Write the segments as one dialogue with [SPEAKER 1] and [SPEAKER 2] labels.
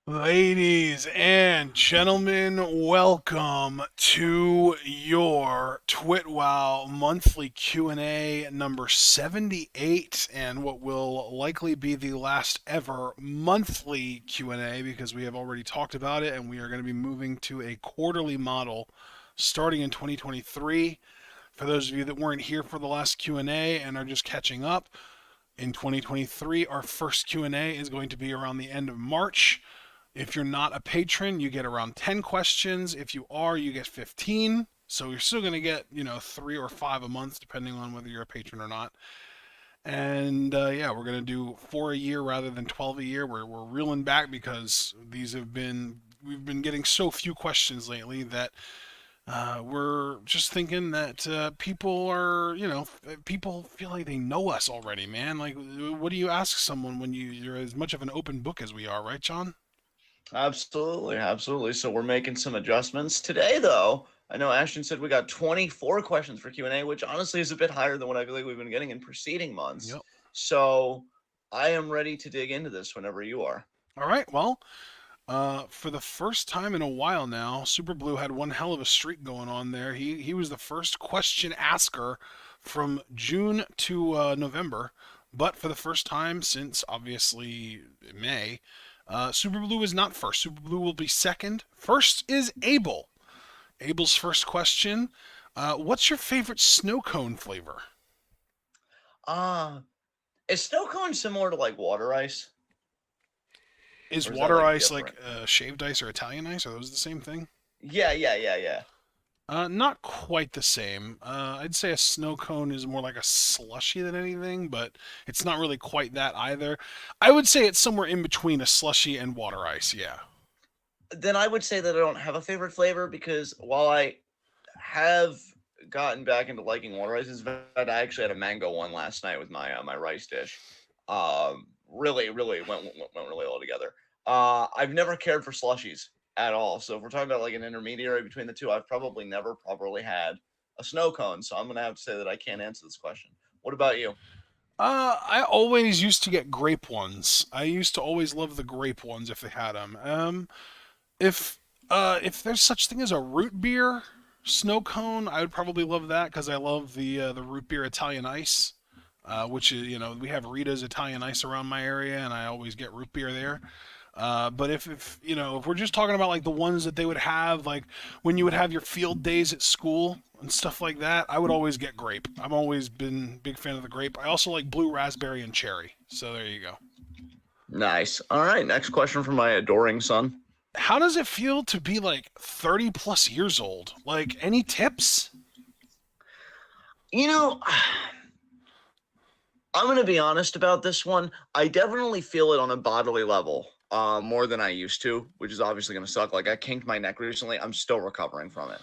[SPEAKER 1] Ladies and gentlemen, welcome to your TWitWoW monthly Q&A number 78 and what will likely be the last ever monthly Q&A because we have already talked about it and we are going to be moving to a quarterly model starting in 2023. For those of you that weren't here for the last Q&A and are just catching up, in 2023 our first Q&A is going to be around the end of March. If you're not a patron, you get around 10 questions. If you are, you get 15. So you're still going to get, 3 or 5 a month, depending on whether you're a patron or not. And yeah, we're going to do 4 a year rather than 12 a year. We're reeling back because we've been getting so few questions lately that we're just thinking that people feel like they know us already, man. Like, what do you ask someone when you're as much of an open book as we are, right, John?
[SPEAKER 2] Absolutely, absolutely. So we're making some adjustments today, though. I know Ashton said we got 24 questions for Q&A, which honestly is a bit higher than what I feel like we've been getting in preceding months.
[SPEAKER 1] Yep.
[SPEAKER 2] So I am ready to dig into this whenever you are.
[SPEAKER 1] All right. Well, for the first time in a while now, Super Blue had one hell of a streak going on there. He was the first question asker from June to November, but for the first time since obviously May, Super Blue is not first. Super Blue will be second. First is Abel. Abel's first question: what's your favorite snow cone flavor?
[SPEAKER 2] Uh, is snow cone similar to like water ice?
[SPEAKER 1] Is
[SPEAKER 2] Or is that
[SPEAKER 1] water
[SPEAKER 2] like
[SPEAKER 1] ice like
[SPEAKER 2] different?
[SPEAKER 1] shaved ice or Italian ice? Are those the same thing?
[SPEAKER 2] Yeah.
[SPEAKER 1] Not quite the same. I'd say a snow cone is more like a slushy than anything, but it's not really quite that either. I would say it's somewhere in between a slushy and water ice. Yeah.
[SPEAKER 2] Then I would say that I don't have a favorite flavor because while I have gotten back into liking water ices, but I actually had a mango one last night with my rice dish. Really went really well together. I've never cared for slushies at all. So if we're talking about like an intermediary between the two, I've probably never properly had a snow cone. So I'm gonna have to say that I can't answer this question. What about you?
[SPEAKER 1] I always used to get grape ones. I used to always love the grape ones if they had them. If if there's such thing as a root beer snow cone, I would probably love that because I love the root beer Italian ice, which is we have Rita's Italian ice around my area, and I always get root beer there. But if if we're just talking about like the ones that they would have like when you would have your field days at school and stuff like that, I would always get grape. I've always been a big fan of the grape. I also like blue raspberry and cherry. So there you go.
[SPEAKER 2] Nice. All right. Next question from my adoring son.
[SPEAKER 1] How does it feel to be like 30 plus years old? Like any tips?
[SPEAKER 2] You know, I'm going to be honest about this one. I definitely feel it on a bodily level more than I used to, which is obviously going to suck. Like, I kinked my neck recently. I'm still recovering from it.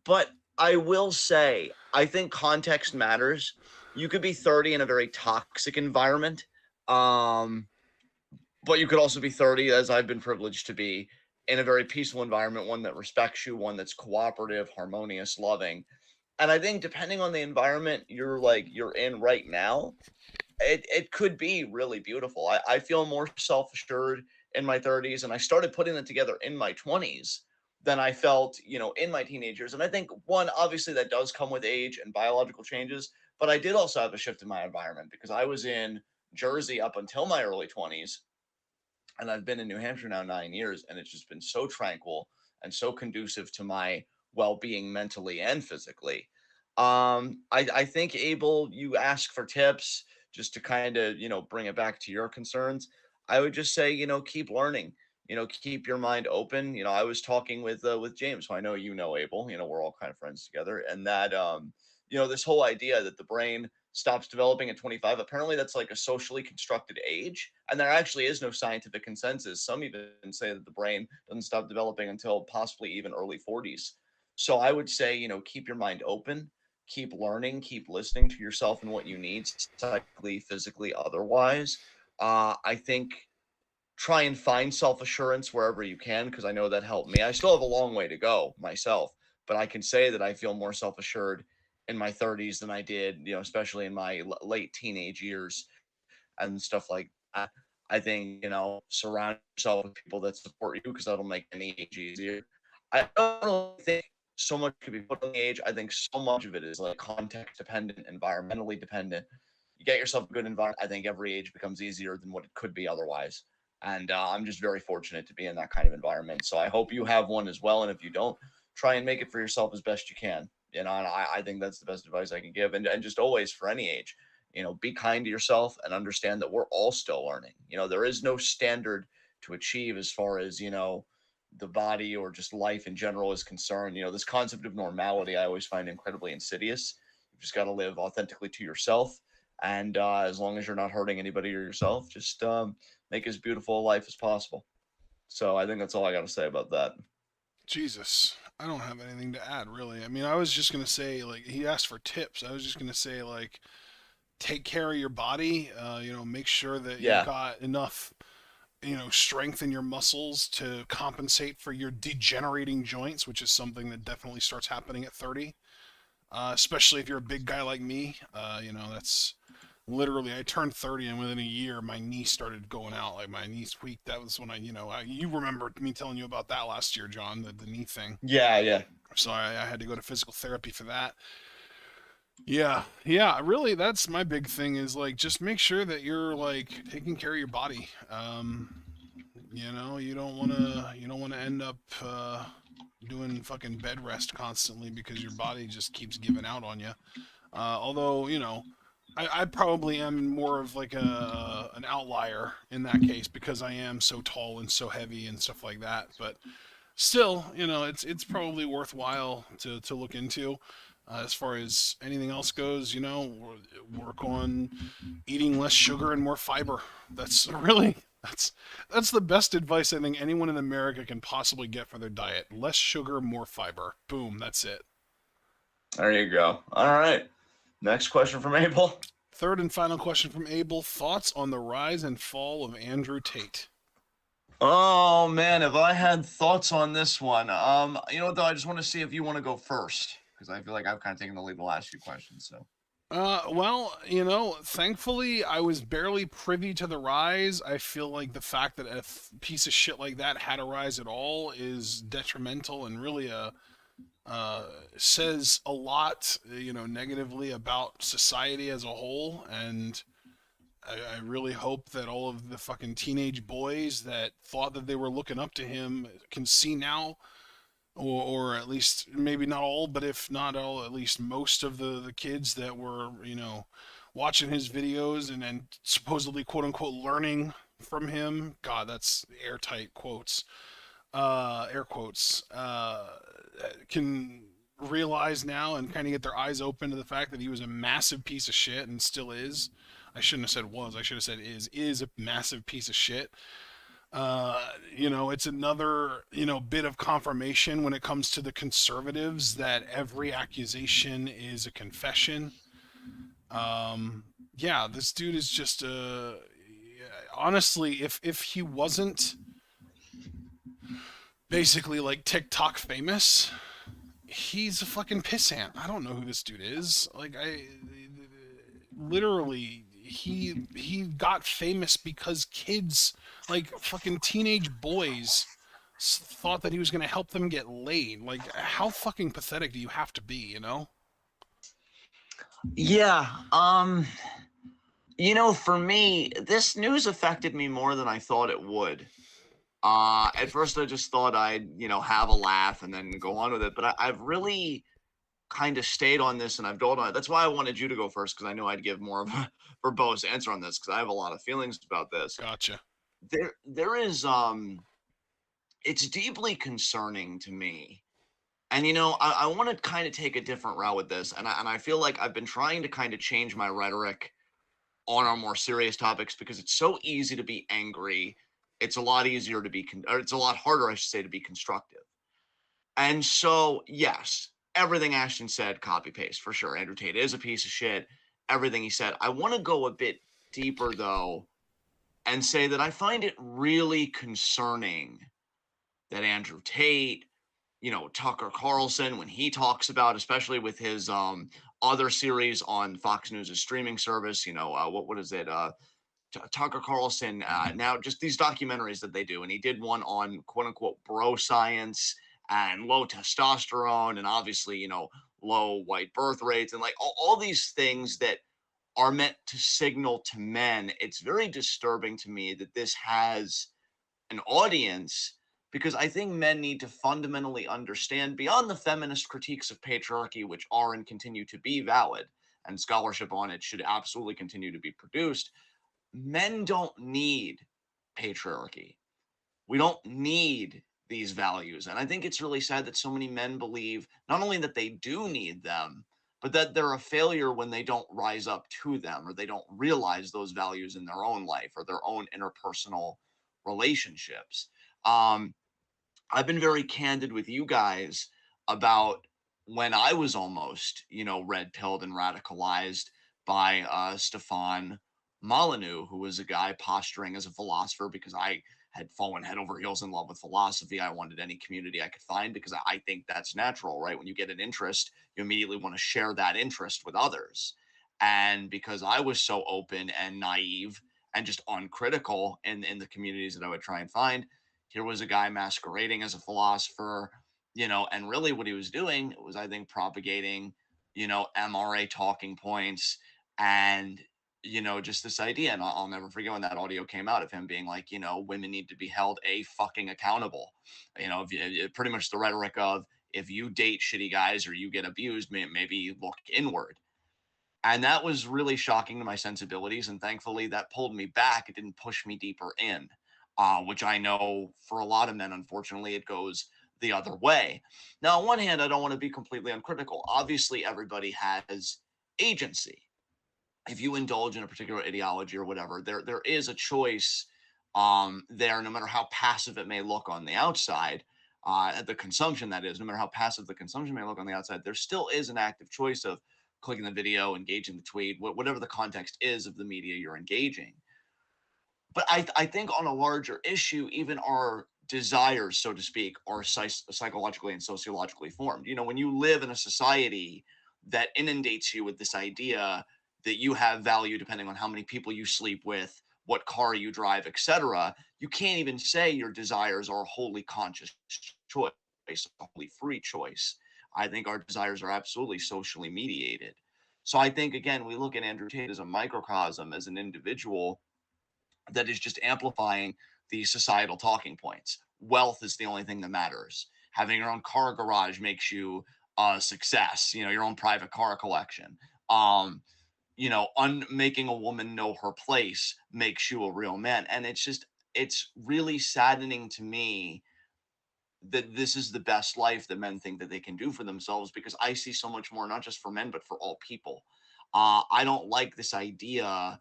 [SPEAKER 2] But I will say, I think context matters. You could be 30 in a very toxic environment, um, but you could also be 30, as I've been privileged to be, in a very peaceful environment, one that respects you, one that's cooperative, harmonious, loving. And I think depending on the environment you're in right now, it could be really beautiful. I feel more self assured in my 30s, and I started putting it together in my 20s than I felt, in my teenagers. And I think one, obviously, that does come with age and biological changes, but I did also have a shift in my environment because I was in Jersey up until my early 20s, and I've been in New Hampshire now 9 years, and it's just been so tranquil and so conducive to my well being mentally and physically. I think Abel, you ask for tips just to kind of bring it back to your concerns. I would just say keep learning. Keep your mind open. I was talking with James, who I know Abel. We're all kind of friends together, and that this whole idea that the brain stops developing at 25. Apparently, that's like a socially constructed age, and there actually is no scientific consensus. Some even say that the brain doesn't stop developing until possibly even early 40s. So I would say, keep your mind open, keep learning, keep listening to yourself and what you need, psychically, physically, otherwise. I think try and find self assurance wherever you can because I know that helped me. I still have a long way to go myself, but I can say that I feel more self assured in my 30s than I did, especially in my late teenage years and stuff like that. I think, surround yourself with people that support you because that'll make any age easier. I don't really think so much could be put on the age. I think so much of it is like context dependent, environmentally dependent. You get yourself a good environment, I think every age becomes easier than what it could be otherwise. And I'm just very fortunate to be in that kind of environment. So I hope you have one as well. And if you don't, try and make it for yourself as best you can. And I think that's the best advice I can give. And just always for any age, be kind to yourself and understand that we're all still learning. There is no standard to achieve as far as, the body or just life in general is concerned. This concept of normality I always find incredibly insidious. You've just got to live authentically to yourself. And as long as you're not hurting anybody or yourself, just make as beautiful a life as possible. So I think that's all I got to say about that.
[SPEAKER 1] Jesus, I don't have anything to add really. I mean, I was just gonna say like he asked for tips. I was just gonna say like take care of your body. Make sure that you've
[SPEAKER 2] Yeah.
[SPEAKER 1] got enough strength in your muscles to compensate for your degenerating joints, which is something that definitely starts happening at 30. Especially if you're a big guy like me. That's literally I turned 30 and within a year my knee started going out, like my knee tweaked. That was when you remember me telling you about that last year, John, the knee thing.
[SPEAKER 2] Yeah. Yeah.
[SPEAKER 1] So I had to go to physical therapy for that. Yeah, really, that's my big thing is like just make sure that you're like taking care of your body. You don't want to end up doing fucking bed rest constantly because your body just keeps giving out on you. Although, I probably am more of like an outlier in that case because I am so tall and so heavy and stuff like that. But still, it's probably worthwhile to look into. As far as anything else goes, work on eating less sugar and more fiber. That's really that's the best advice I think anyone in America can possibly get for their diet. Less sugar, more fiber. Boom, that's it.
[SPEAKER 2] There you go. All right. Next question from Abel.
[SPEAKER 1] Third and final question from Abel. Thoughts on the rise and fall of Andrew Tate?
[SPEAKER 2] Oh man, if I had thoughts on this one, you know what though, I just want to see if you want to go first because I feel like I've kind of taken the lead the last few questions. So
[SPEAKER 1] Well, thankfully I was barely privy to the rise. I feel like the fact that a piece of shit like that had a rise at all is detrimental and really says a lot, negatively about society as a whole. And I really hope that all of the fucking teenage boys that thought that they were looking up to him can see now, or at least maybe not all, but if not all, at least most of the kids that were, watching his videos and supposedly quote unquote learning from him. God, that's airtight quotes, air quotes, can realize now and kind of get their eyes open to the fact that he was a massive piece of shit and still is. I shouldn't have said was. I should have said is a massive piece of shit. It's another, bit of confirmation when it comes to the conservatives that every accusation is a confession. Yeah, this dude is just honestly, if he wasn't basically like TikTok famous, he's a fucking pissant. I don't know who this dude is. Like I literally he got famous because kids, like fucking teenage boys, thought that he was going to help them get laid. Like how fucking pathetic do you have to be?
[SPEAKER 2] yeah, for me, this news affected me more than I thought it would. At first, I just thought I'd, have a laugh and then go on with it. But I've really kind of stayed on this and I've dwelled on it. That's why I wanted you to go first because I knew I'd give more of a verbose answer on this because I have a lot of feelings about this.
[SPEAKER 1] Gotcha.
[SPEAKER 2] There is it's deeply concerning to me. And I want to kind of take a different route with this, and I feel like I've been trying to kind of change my rhetoric on our more serious topics because it's so easy to be angry. It's a lot easier to be, or it's a lot harder, I should say, to be constructive. And so, yes, everything Ashton said, copy paste for sure. Andrew Tate is a piece of shit. Everything he said. I want to go a bit deeper though, and say that I find it really concerning that Andrew Tate, Tucker Carlson, when he talks about, especially with his other series on Fox News' streaming service, what is it? Tucker Carlson, now just these documentaries that they do, and he did one on quote unquote bro science and low testosterone, and obviously, low white birth rates, and like all these things that are meant to signal to men. It's very disturbing to me that this has an audience, because I think men need to fundamentally understand beyond the feminist critiques of patriarchy, which are and continue to be valid, and scholarship on it should absolutely continue to be produced. Men don't need patriarchy. We don't need these values. And I think it's really sad that so many men believe not only that they do need them, but that they're a failure when they don't rise up to them, or they don't realize those values in their own life or their own interpersonal relationships. Um, I've been very candid with you guys about when I was almost, red pilled and radicalized by Stefan Molyneux, who was a guy posturing as a philosopher because I had fallen head over heels in love with philosophy. I wanted any community I could find because I think that's natural, right? When you get an interest, you immediately want to share that interest with others. And because I was so open and naive and just uncritical in the communities that I would try and find, here was a guy masquerading as a philosopher, and really what he was doing was, I think, propagating, MRA talking points and, just this idea. And I'll never forget when that audio came out of him being like, women need to be held a fucking accountable. If you, pretty much the rhetoric of, if you date shitty guys or you get abused, maybe look inward. And that was really shocking to my sensibilities. And thankfully, that pulled me back. It didn't push me deeper in, which I know for a lot of men, unfortunately, it goes the other way. Now, on one hand, I don't want to be completely uncritical. Obviously, everybody has agency. If you indulge in a particular ideology or whatever, there is a choice there, no matter how passive it may look on the outside. The consumption, that is, no matter how passive the consumption may look on the outside, there still is an active choice of clicking the video, engaging the tweet, whatever the context is of the media you're engaging. But I think on a larger issue, even our desires, so to speak, are psychologically and sociologically formed. When you live in a society that inundates you with this idea that you have value depending on how many people you sleep with, what car you drive, etc., you can't even say your desires are a wholly conscious choice, a wholly free choice. I think our desires are absolutely socially mediated. So I think, again, we look at Andrew Tate as a microcosm, as an individual that is just amplifying these societal talking points. Wealth is the only thing that matters. Having your own car garage makes you a success, your own private car collection. Making a woman know her place makes you a real man. And it's really saddening to me that this is the best life that men think that they can do for themselves, because I see so much more, not just for men, but for all people. I don't like this idea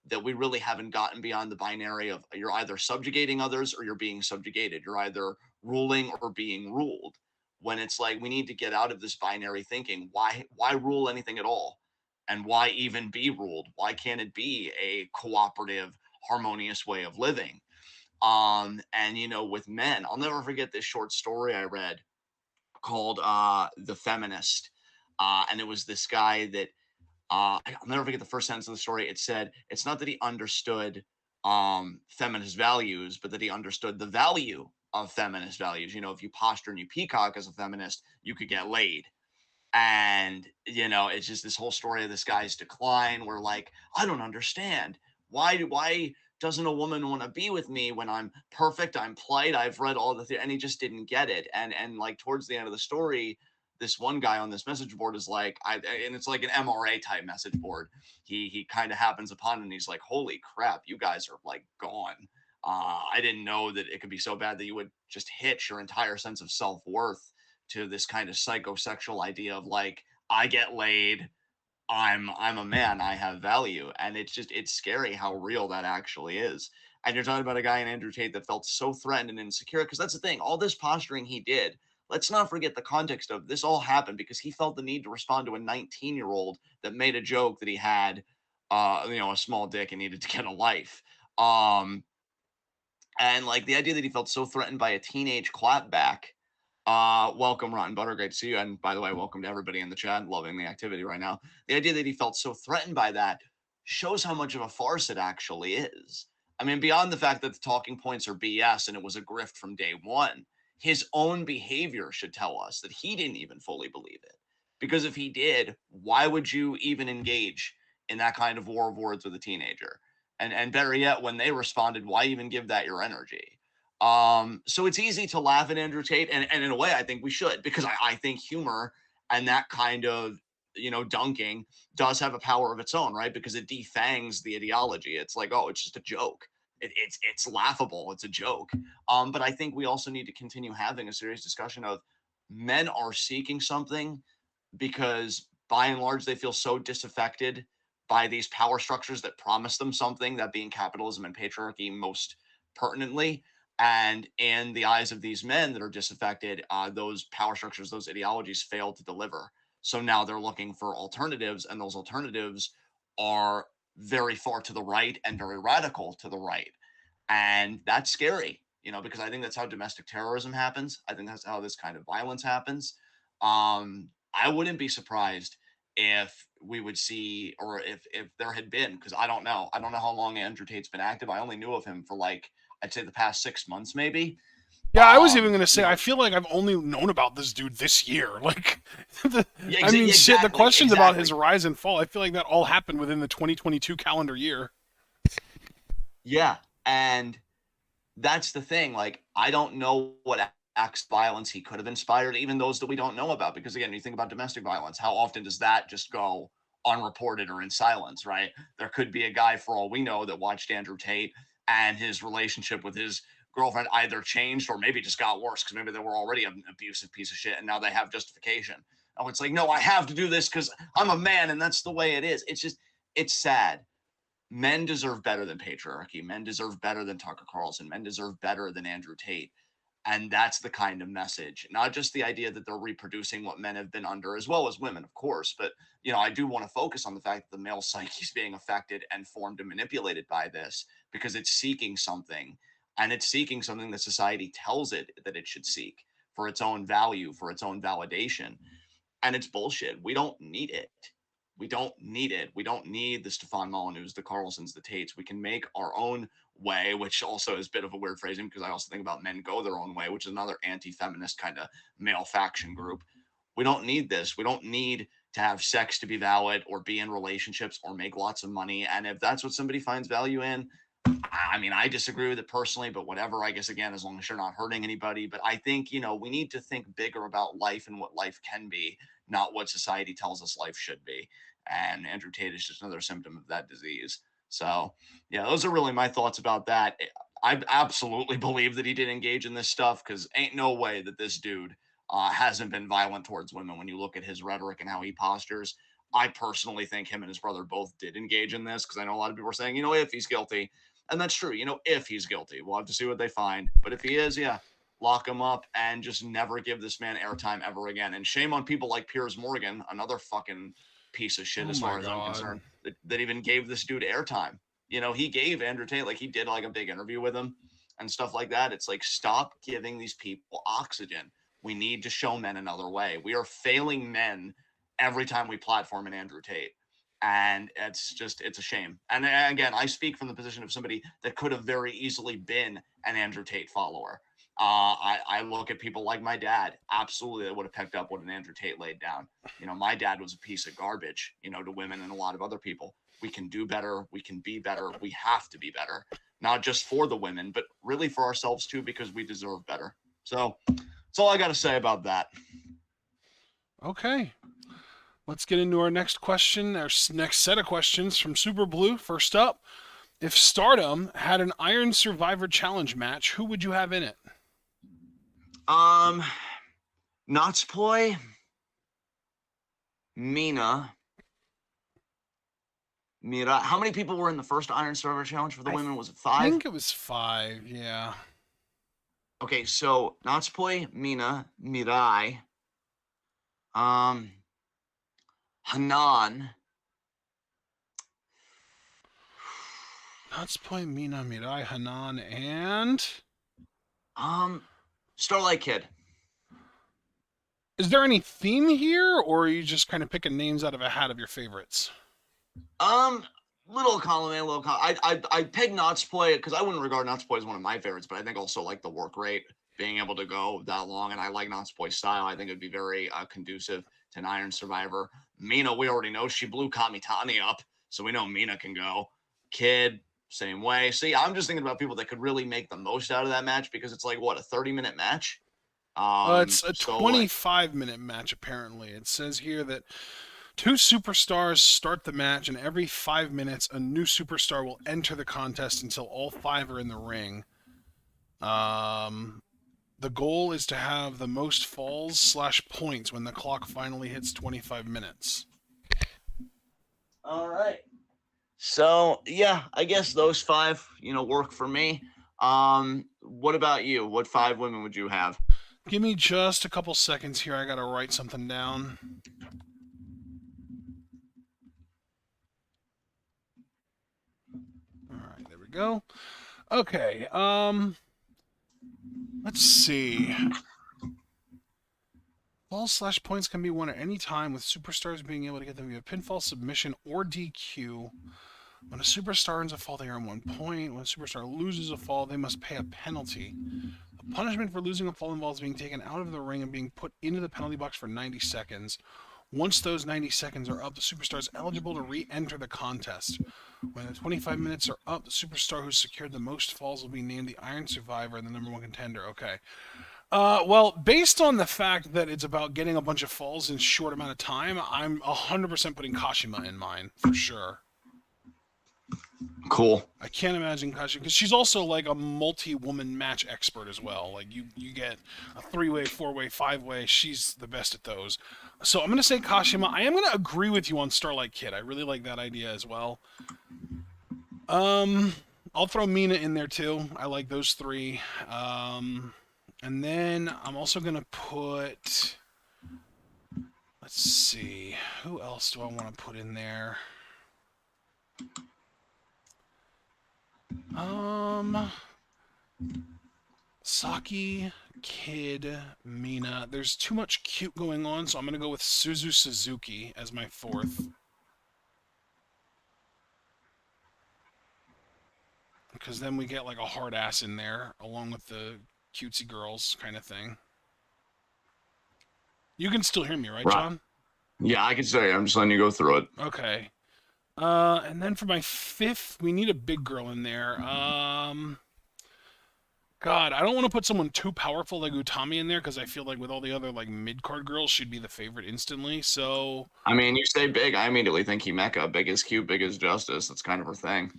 [SPEAKER 2] that we really haven't gotten beyond the binary of, you're either subjugating others or you're being subjugated. You're either ruling or being ruled. When it's like, we need to get out of this binary thinking. Why rule anything at all? And why even be ruled? Why can't it be a cooperative, harmonious way of living? And with men, I'll never forget this short story I read called The Feminist. And it was this guy that I'll never forget the first sentence of the story. It said, it's not that he understood feminist values, but that he understood the value of feminist values. If you posture and you peacock as a feminist, you could get laid. And, it's just this whole story of this guy's decline where, like, I don't understand. Why doesn't a woman want to be with me when I'm perfect? I'm polite. I've read all and he just didn't get it. And like towards the end of the story, this one guy on this message board is like, and it's like an MRA type message board. He kind of happens upon it and he's like, holy crap, you guys are like gone. I didn't know that it could be so bad that you would just hitch your entire sense of self-worth to this kind of psychosexual idea of like, I get laid, I'm a man, I have value. And it's scary how real that actually is. And you're talking about a guy in Andrew Tate that felt so threatened and insecure, because that's the thing, all this posturing he did, let's not forget the context of this all happened because he felt the need to respond to a 19-year-old that made a joke that he had a small dick and needed to get a life. And like the idea that he felt so threatened by a teenage clapback. Welcome, Rotten Butter. Great to see you. And by the way, welcome to everybody in the chat. Loving the activity right now. The idea that he felt so threatened by that shows how much of a farce it actually is. I mean, beyond the fact that the talking points are BS and it was a grift from day one, his own behavior should tell us that he didn't even fully believe it. Because if he did, why would you even engage in that kind of war of words with a teenager? And better yet, when they responded, why even give that your energy? So it's easy to laugh at Andrew Tate, and in a way, I think we should, because I think humor and that kind of dunking does have a power of its own, right? Because it defangs the ideology. It's like, oh, it's just a joke. It's laughable. It's a joke. But I think we also need to continue having a serious discussion of men are seeking something because by and large they feel so disaffected by these power structures that promise them something, that being capitalism and patriarchy most pertinently. And in the eyes of these men that are disaffected, those power structures, those ideologies fail to deliver. So now they're looking for alternatives, and those alternatives are very far to the right and very radical to the right. And that's scary, because I think that's how domestic terrorism happens. I think that's how this kind of violence happens. I wouldn't be surprised if we would see, or if there had been, because I don't know how long Andrew Tate's been active. I only knew of him for like, I'd say the past 6 months, maybe.
[SPEAKER 1] Yeah, I was even gonna say,
[SPEAKER 2] You
[SPEAKER 1] I
[SPEAKER 2] know,
[SPEAKER 1] feel like I've only known about this dude this year. Like,
[SPEAKER 2] yeah,
[SPEAKER 1] I mean, shit. The
[SPEAKER 2] exactly,
[SPEAKER 1] questions about his
[SPEAKER 2] exactly.
[SPEAKER 1] rise and fall, I feel like that all happened within the 2022 calendar year.
[SPEAKER 2] Yeah, and that's the thing. Like, I don't know what acts of violence he could have inspired, even those that we don't know about. Because again, you think about domestic violence, how often does that just go unreported or in silence, right? There could be a guy, for all we know, that watched Andrew Tate and his relationship with his girlfriend either changed or maybe just got worse because maybe they were already an abusive piece of shit and now they have justification. Oh, it's like, no, I have to do this because I'm a man and that's the way it is. It's sad. Men deserve better than patriarchy. Men deserve better than Tucker Carlson. Men deserve better than Andrew Tate. And that's the kind of message, not just the idea that they're reproducing what men have been under, as well as women, of course. But, I do want to focus on the fact that the male psyche is being affected and formed and manipulated by this because it's seeking something. And it's seeking something that society tells it that it should seek for its own value, for its own validation. And it's bullshit. We don't need it. We don't need it. We don't need the Stefan Molyneux, the Carlsons, the Tates. We can make our own way, which also is a bit of a weird phrasing because I also think about men go their own way, which is another anti-feminist kind of male faction group. We don't need this. We don't need to have sex to be valid or be in relationships or make lots of money. And if that's what somebody finds value in, I mean, I disagree with it personally, but whatever, I guess, again, as long as you're not hurting anybody. But I think, we need to think bigger about life and what life can be, not what society tells us life should be. And Andrew Tate is just another symptom of that disease. So, yeah, those are really my thoughts about that. I absolutely believe that he did engage in this stuff because ain't no way that this dude hasn't been violent towards women when you look at his rhetoric and how he postures. I personally think him and his brother both did engage in this because I know a lot of people are saying, if he's guilty, and that's true, if he's guilty. We'll have to see what they find. But if he is, yeah, lock him up and just never give this man airtime ever again. And shame on people like Piers Morgan, another fucking piece of shit
[SPEAKER 1] Oh
[SPEAKER 2] as
[SPEAKER 1] my
[SPEAKER 2] far as I'm
[SPEAKER 1] god.
[SPEAKER 2] concerned, that even gave this dude airtime. He gave Andrew Tate, like he did like a big interview with him and stuff like that. It's like, stop giving these people oxygen. We need to show men another way. We are failing men every time we platform an Andrew Tate. And it's a shame. And again, I speak from the position of somebody that could have very easily been an Andrew Tate follower. I look at people like my dad. Absolutely, they would have picked up what an Andrew Tate laid down. My dad was a piece of garbage, to women and a lot of other people. We can do better. We can be better. We have to be better, not just for the women, but really for ourselves too, because we deserve better. So that's all I got to say about that.
[SPEAKER 1] Okay. Let's get into our next question, our next set of questions from Super Blue. First up, if Stardom had an Iron Survivor Challenge match, who would you have in it?
[SPEAKER 2] Natsploy, Mina, Mira. How many people were in the first Iron Survivor Challenge for the
[SPEAKER 1] I
[SPEAKER 2] women? Was it 5?
[SPEAKER 1] think it was 5, yeah.
[SPEAKER 2] Okay, so Natsploy, Mina, Mirai, um, Hanan.
[SPEAKER 1] Natsupoy, Mina, Mirai, Hanan, and...
[SPEAKER 2] Starlight Kid.
[SPEAKER 1] Is there any theme here, or are you just kind of picking names out of a hat of your favorites?
[SPEAKER 2] Um, little column A, little column. I peg Knott's play because I wouldn't regard Knott's play as one of my favorites, but I think also like the work rate, being able to go that long, and I like Knott's play style. I think it'd be very conducive to an Iron Survivor. Mina, we already know she blew Kamitani up, so we know Mina can go. Kid, same way. See, I'm just thinking about people that could really make the most out of that match because it's like what, a 30-minute match.
[SPEAKER 1] It's a
[SPEAKER 2] So like
[SPEAKER 1] 25-minute match, apparently. It says here that two superstars start the match, and every 5 minutes, a new superstar will enter the contest until all 5 are in the ring. The goal is to have the most falls/points when the clock finally hits 25 minutes.
[SPEAKER 2] all right. So yeah, I guess those 5, work for me. What about you? What 5 women would you have?
[SPEAKER 1] Give me just a couple seconds here. I gotta write something down. All right, there we go. Okay. Let's see. Falls/points can be won at any time, with superstars being able to get them via pinfall, submission, or DQ. When a superstar earns a fall, they earn 1 point. When a superstar loses a fall, they must pay a penalty. The punishment for losing a fall involves being taken out of the ring and being put into the penalty box for 90 seconds. Once those 90 seconds are up, the superstar is eligible to re-enter the contest. When the 25 minutes are up, the superstar who's secured the most falls will be named the Iron Survivor and the #1 contender. Okay. Well, based on the fact that it's about getting a bunch of falls in a short amount of time, I'm 100% putting Kashima in mine, for sure.
[SPEAKER 2] Cool.
[SPEAKER 1] I can't imagine Kashima, because she's also like a multi-woman match expert as well. Like, you get a 3-way, 4-way, 5-way. She's the best at those. So I'm going to say Kashima. I am going to agree with you on Starlight Kid. I really like that idea as well. I'll throw Mina in there too. I like those 3. And then I'm also going to put... Let's see. Who else do I want to put in there? Saki, Kid, Mina. There's too much cute going on, so I'm going to go with Suzu Suzuki as my 4th. Because then we get like a hard ass in there, along with the cutesy girls kind of thing. You can still hear me, right, John?
[SPEAKER 2] Yeah, I can say. I'm just letting you go through it.
[SPEAKER 1] Okay. And then for my 5th, we need a big girl in there. God, I don't want to put someone too powerful like Utami in there because I feel like with all the other like mid-card girls, she'd be the favorite instantly. So
[SPEAKER 2] I mean, you say big, I immediately think Himeka. Big is cute, big is justice. That's kind of her thing.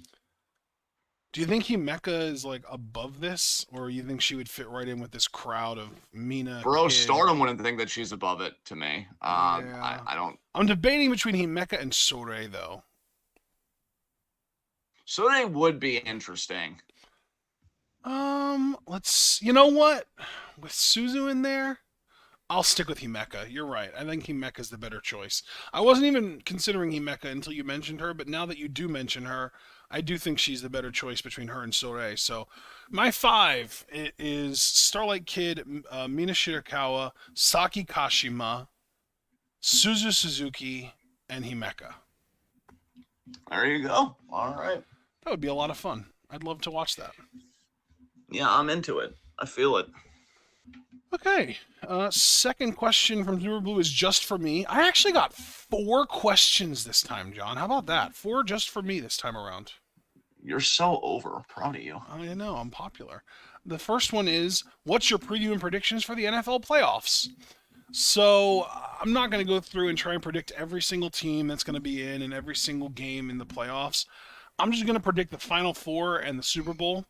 [SPEAKER 1] do you think Himeka is like above this, or you think she would fit right in with this crowd of Mina?
[SPEAKER 2] Bro,
[SPEAKER 1] Kid?
[SPEAKER 2] Stardom wouldn't think that she's above it to me.
[SPEAKER 1] Yeah.
[SPEAKER 2] I don't.
[SPEAKER 1] I'm debating between Himeka and Sore though.
[SPEAKER 2] So they would be interesting.
[SPEAKER 1] You know what? With Suzu in there, I'll stick with Himeka. You're right. I think Himeka's the better choice. I wasn't even considering Himeka until you mentioned her, but now that you do mention her, I do think she's the better choice between her and Sore. So, my 5 is Starlight Kid, Mina Shirakawa, Saki Kashima, Suzu Suzuki, and Himeka.
[SPEAKER 2] There you go. All right.
[SPEAKER 1] That would be a lot of fun. I'd love to watch that.
[SPEAKER 2] Yeah, I'm into it. I feel it.
[SPEAKER 1] Okay. Second question from Zero Blue is just for me. I actually got 4 questions this time, John. How about that? 4 just for me this time around.
[SPEAKER 2] You're so over. Proud of you.
[SPEAKER 1] I know, I'm popular. The first one is, what's your preview and predictions for the NFL playoffs? So, I'm not going to go through and try and predict every single team that's going to be in and every single game in the playoffs. I'm just going to predict the Final Four and the Super Bowl.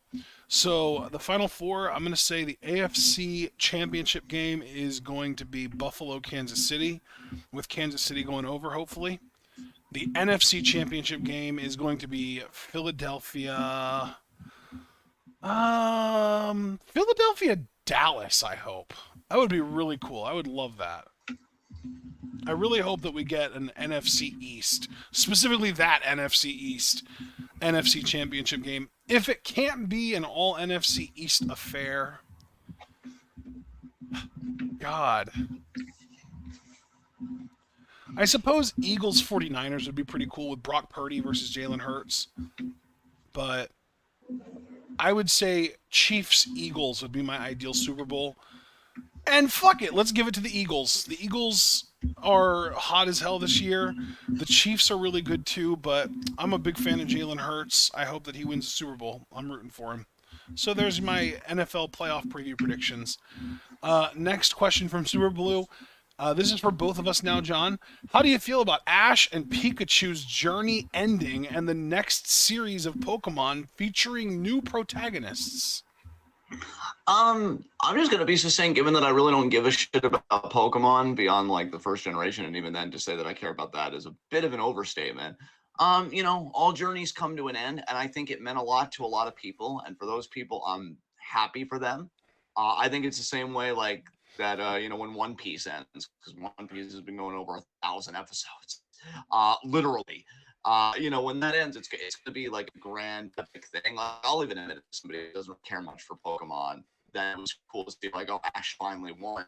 [SPEAKER 1] So, the Final Four, I'm going to say the AFC Championship game is going to be Buffalo, Kansas City, with Kansas City going over, hopefully. The NFC Championship game is going to be Philadelphia, Dallas, I hope. That would be really cool. I would love that. I really hope that we get an NFC East, specifically that NFC East, NFC Championship game. If it can't be an all NFC East affair, God. I suppose Eagles 49ers would be pretty cool with Brock Purdy versus Jalen Hurts, but I would say Chiefs Eagles would be my ideal Super Bowl. And fuck it, let's give it to the Eagles. The Eagles are hot as hell this year. The Chiefs are really good too, but I'm a big fan of Jalen Hurts. I hope that he wins the Super Bowl. I'm rooting for him. So there's my NFL playoff preview predictions. Next question from Super Blue. This is for both of us now, John. How do you feel about Ash and Pikachu's journey ending and the next series of Pokemon featuring new protagonists?
[SPEAKER 2] I'm just gonna be succinct, given that I really don't give a shit about Pokemon beyond like the first generation, and even then, to say that I care about that is a bit of an overstatement. All journeys come to an end, and I think it meant a lot to a lot of people, and for those people, I'm happy for them. I think it's the same way like that. When One Piece ends, because One Piece has been going over 1,000 episodes, literally. When that ends, it's going to be like a grand epic thing. Like, I'll even admit, if somebody who doesn't care much for Pokemon, then it was cool to see like, oh, Ash finally won,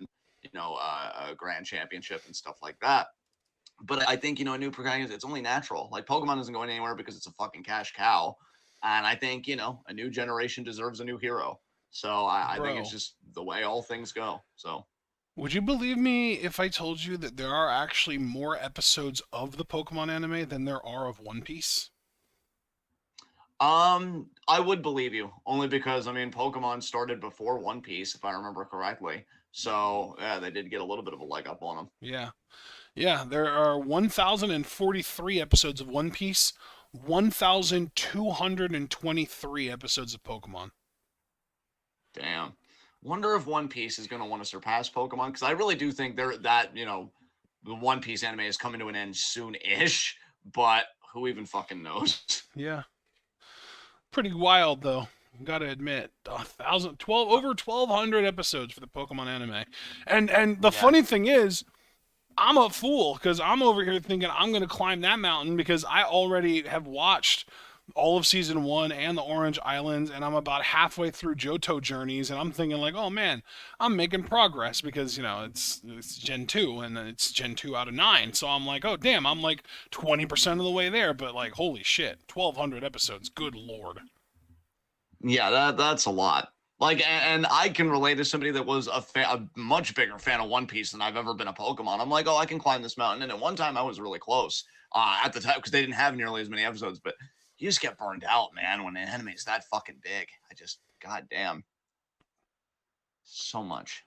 [SPEAKER 2] a grand championship and stuff like that. But I think, a new protagonist, it's only natural. Like, Pokemon isn't going anywhere because it's a fucking cash cow. And I think, a new generation deserves a new hero. So I think it's
[SPEAKER 1] Bro,
[SPEAKER 2] just the way all things go. So
[SPEAKER 1] would you believe me if I told you that there are actually more episodes of the Pokemon anime than there are of One Piece?
[SPEAKER 2] I would believe you only because Pokemon started before One Piece, if I remember correctly. So yeah, they did get a little bit of a leg up on them.
[SPEAKER 1] Yeah. Yeah, there are 1,043 episodes of One Piece, 1,223 episodes of Pokemon.
[SPEAKER 2] Damn. Wonder if One Piece is going to want to surpass Pokemon, because I really do think that the One Piece anime is coming to an end soon-ish, but who even fucking knows?
[SPEAKER 1] Yeah. Pretty wild, though. Gotta admit, 1,012 over 1,200 episodes for the Pokemon anime, and the
[SPEAKER 2] Yeah.
[SPEAKER 1] funny thing is, I'm a fool because I'm over here thinking I'm going to climb that mountain because I already have watched all of season one and the Orange Islands, and I'm about halfway through Johto Journeys, and I'm thinking like, oh man, I'm making progress because it's Gen 2 and it's Gen 2 out of 9, so I'm like, oh damn, I'm like 20% of the way there, but like, holy shit, 1,200 episodes, good lord.
[SPEAKER 2] Yeah, that's a lot. Like, and I can relate to somebody that was a much bigger fan of One Piece than I've ever been a Pokemon. I'm like, oh, I can climb this mountain. And at one time, I was really close at the time because they didn't have nearly as many episodes. But you just get burned out, man, when an anime is that fucking big. Goddamn, so much.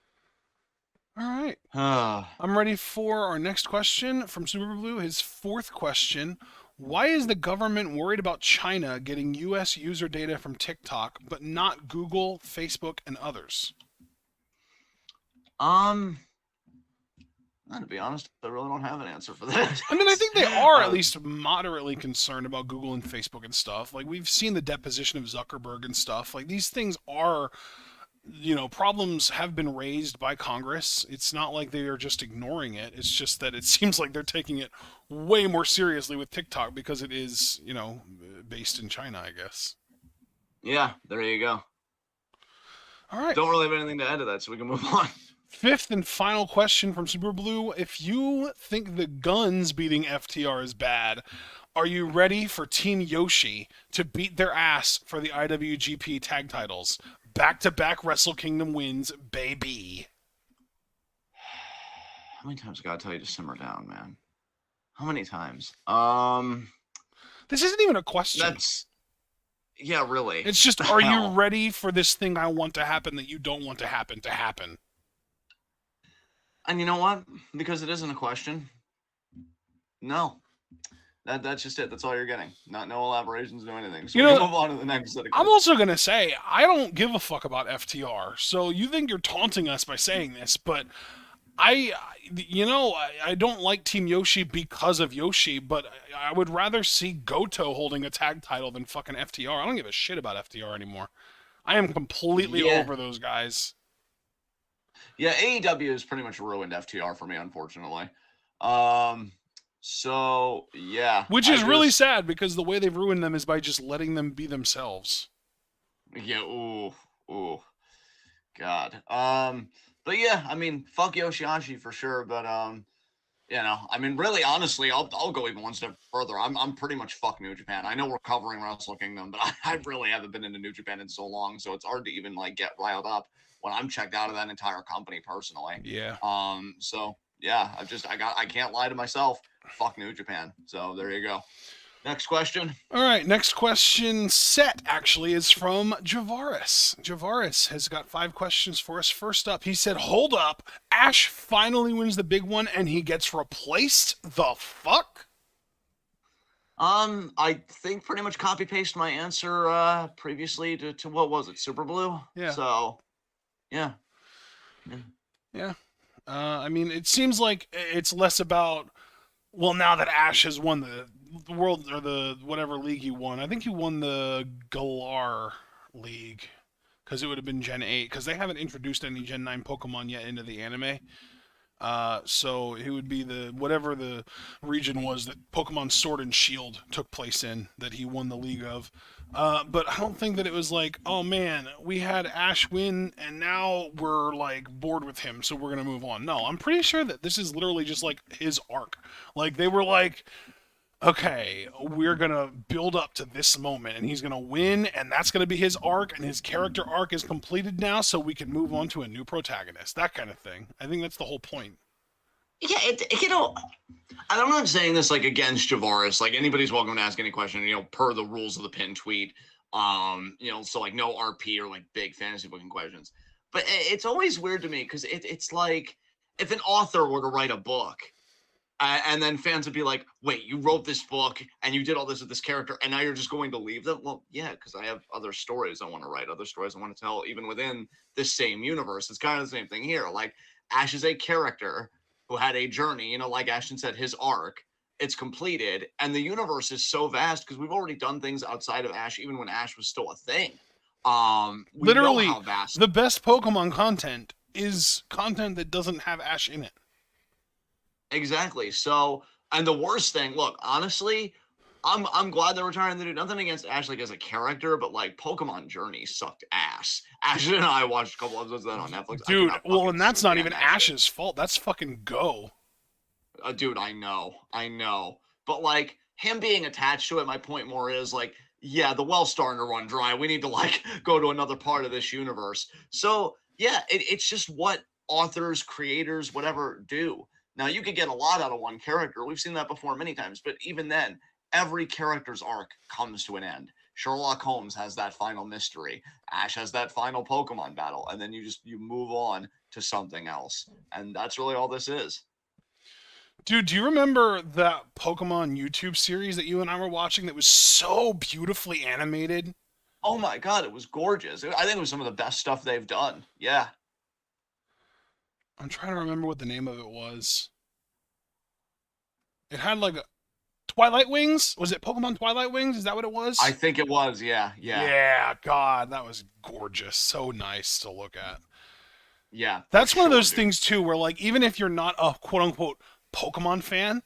[SPEAKER 1] All right.
[SPEAKER 2] Uh,
[SPEAKER 1] I'm ready for our next question from Super Blue. His fourth question. Why is the government worried about China getting US user data from TikTok, but not Google, Facebook, and others?
[SPEAKER 2] um, to be honest, I really don't have an answer for that.
[SPEAKER 1] I mean, I think they are at
[SPEAKER 2] uh,
[SPEAKER 1] least moderately concerned about Google and Facebook and stuff. Like, we've seen the deposition of Zuckerberg and stuff. Like, these things are, problems have been raised by Congress. It's not like they are just ignoring it. It's just that it seems like they're taking it way more seriously with TikTok because it is, based in China, I guess.
[SPEAKER 2] yeah, there you go.
[SPEAKER 1] All right.
[SPEAKER 2] Don't really have anything to add to that, so we can move on.
[SPEAKER 1] Fifth and final question from Super Blue. If you think the guns beating FTR is bad, are you ready for Team Yoshi to beat their ass for the IWGP tag titles? Back to back Wrestle Kingdom wins, baby.
[SPEAKER 2] How many times I gotta tell you to simmer down, man? How many times?
[SPEAKER 1] This isn't even a question.
[SPEAKER 2] That's yeah, really.
[SPEAKER 1] It's just, are you ready for this thing I want to happen that you don't want to happen to happen?
[SPEAKER 2] And you know what? Because it isn't a question. No. That's just it. That's all you're getting. Not no elaborations, no anything. So we can move on to the next set of
[SPEAKER 1] I'm
[SPEAKER 2] questions.
[SPEAKER 1] also going to say, I don't give a fuck about FTR. So you think you're taunting us by saying this, but I don't like Team Yoshi because of Yoshi, but I would rather see Goto holding a tag title than fucking FTR. I don't give a shit about FTR anymore. I am completely over those guys.
[SPEAKER 2] Yeah, AEW has pretty much ruined FTR for me, unfortunately. So yeah,
[SPEAKER 1] Which is really sad because the way they've ruined them is by just letting them be themselves.
[SPEAKER 2] Yeah, ooh, God. But yeah, fuck Yoshihashi for sure. But You know, I mean, really, honestly, I'll go even one step further. I'm pretty much fuck New Japan. I know we're covering Wrestle Kingdom, but I really haven't been into New Japan in so long, so it's hard to even like get riled up when I'm checked out of that entire company personally.
[SPEAKER 1] Yeah.
[SPEAKER 2] So yeah, I can't lie to myself. Fuck New Japan. So there you go. Next question.
[SPEAKER 1] All right, next question set actually is from Javaris. Javaris has got 5 questions for us. First up, he said, "Hold up, Ash finally wins the big one and he gets replaced? The fuck?"
[SPEAKER 2] I think pretty much copy paste my answer previously to what was it, Super Blue?
[SPEAKER 1] Yeah.
[SPEAKER 2] So yeah.
[SPEAKER 1] Yeah. I mean, it seems like it's less about, well, now that Ash has won the world or the whatever league he won. I think he won the Galar League because it would have been Gen 8 because they haven't introduced any Gen 9 Pokemon yet into the anime. So it would be the whatever the region was that Pokemon Sword and Shield took place in that he won the league of. But I don't think that it was like, oh man, we had Ash win and now we're like bored with him, so we're gonna move on. No, I'm pretty sure that this is literally just like his arc. Like they were like, okay, we're gonna build up to this moment and he's gonna win and that's gonna be his arc and his character arc is completed now so we can move on to a new protagonist, that kind of thing. I think that's the whole point.
[SPEAKER 2] Yeah, you know, and I'm not saying this like against Javaris. Like anybody's welcome to ask any question, you know, per the rules of the pin tweet. You know, so like no RP or like big fantasy booking questions. But it's always weird to me because it's like if an author were to write a book and then fans would be like, wait, you wrote this book and you did all this with this character and now you're just going to leave them? Well, yeah, because I have other stories I want to write, other stories I want to tell, even within this same universe. It's kind of the same thing here. Like Ash is a character who had a journey, you know, like Ashton said, his arc, it's completed. And the universe is so vast because we've already done things outside of Ash, even when Ash was still a thing. We know
[SPEAKER 1] Literally,
[SPEAKER 2] how vast.
[SPEAKER 1] the best Pokemon content is content that doesn't have Ash in it.
[SPEAKER 2] Exactly. So, and the worst thing, look, honestly, I'm glad they're retiring. They do nothing against Ash like as a character, but like Pokemon Journey sucked ass. Ash and I watched a couple episodes of that on Netflix.
[SPEAKER 1] Dude, well, and that's not even Ash's fault. That's fucking Go.
[SPEAKER 2] Dude, I know. But like him being attached to it, my point more is like, yeah, the well's starting to run dry. We need to like go to another part of this universe. So yeah, it's just what authors, creators, whatever do. Now you could get a lot out of one character. We've seen that before many times, but even then, every character's arc comes to an end. Sherlock Holmes has that final mystery. Ash has that final Pokemon battle, and then you move on to something else. And that's really all this is.
[SPEAKER 1] Dude, do you remember that Pokemon YouTube series that you and I were watching that was so beautifully animated?
[SPEAKER 2] Oh my god, it was gorgeous. I think it was some of the best stuff they've done. Yeah.
[SPEAKER 1] I'm trying to remember what the name of it was. It had like a Twilight Wings? Was it Pokemon Twilight Wings? Is that what it was?
[SPEAKER 2] I think it was, yeah.
[SPEAKER 1] Yeah, God, that was gorgeous. So nice to look at.
[SPEAKER 2] Yeah.
[SPEAKER 1] That's one of those things too where like even if you're not a quote unquote Pokemon fan,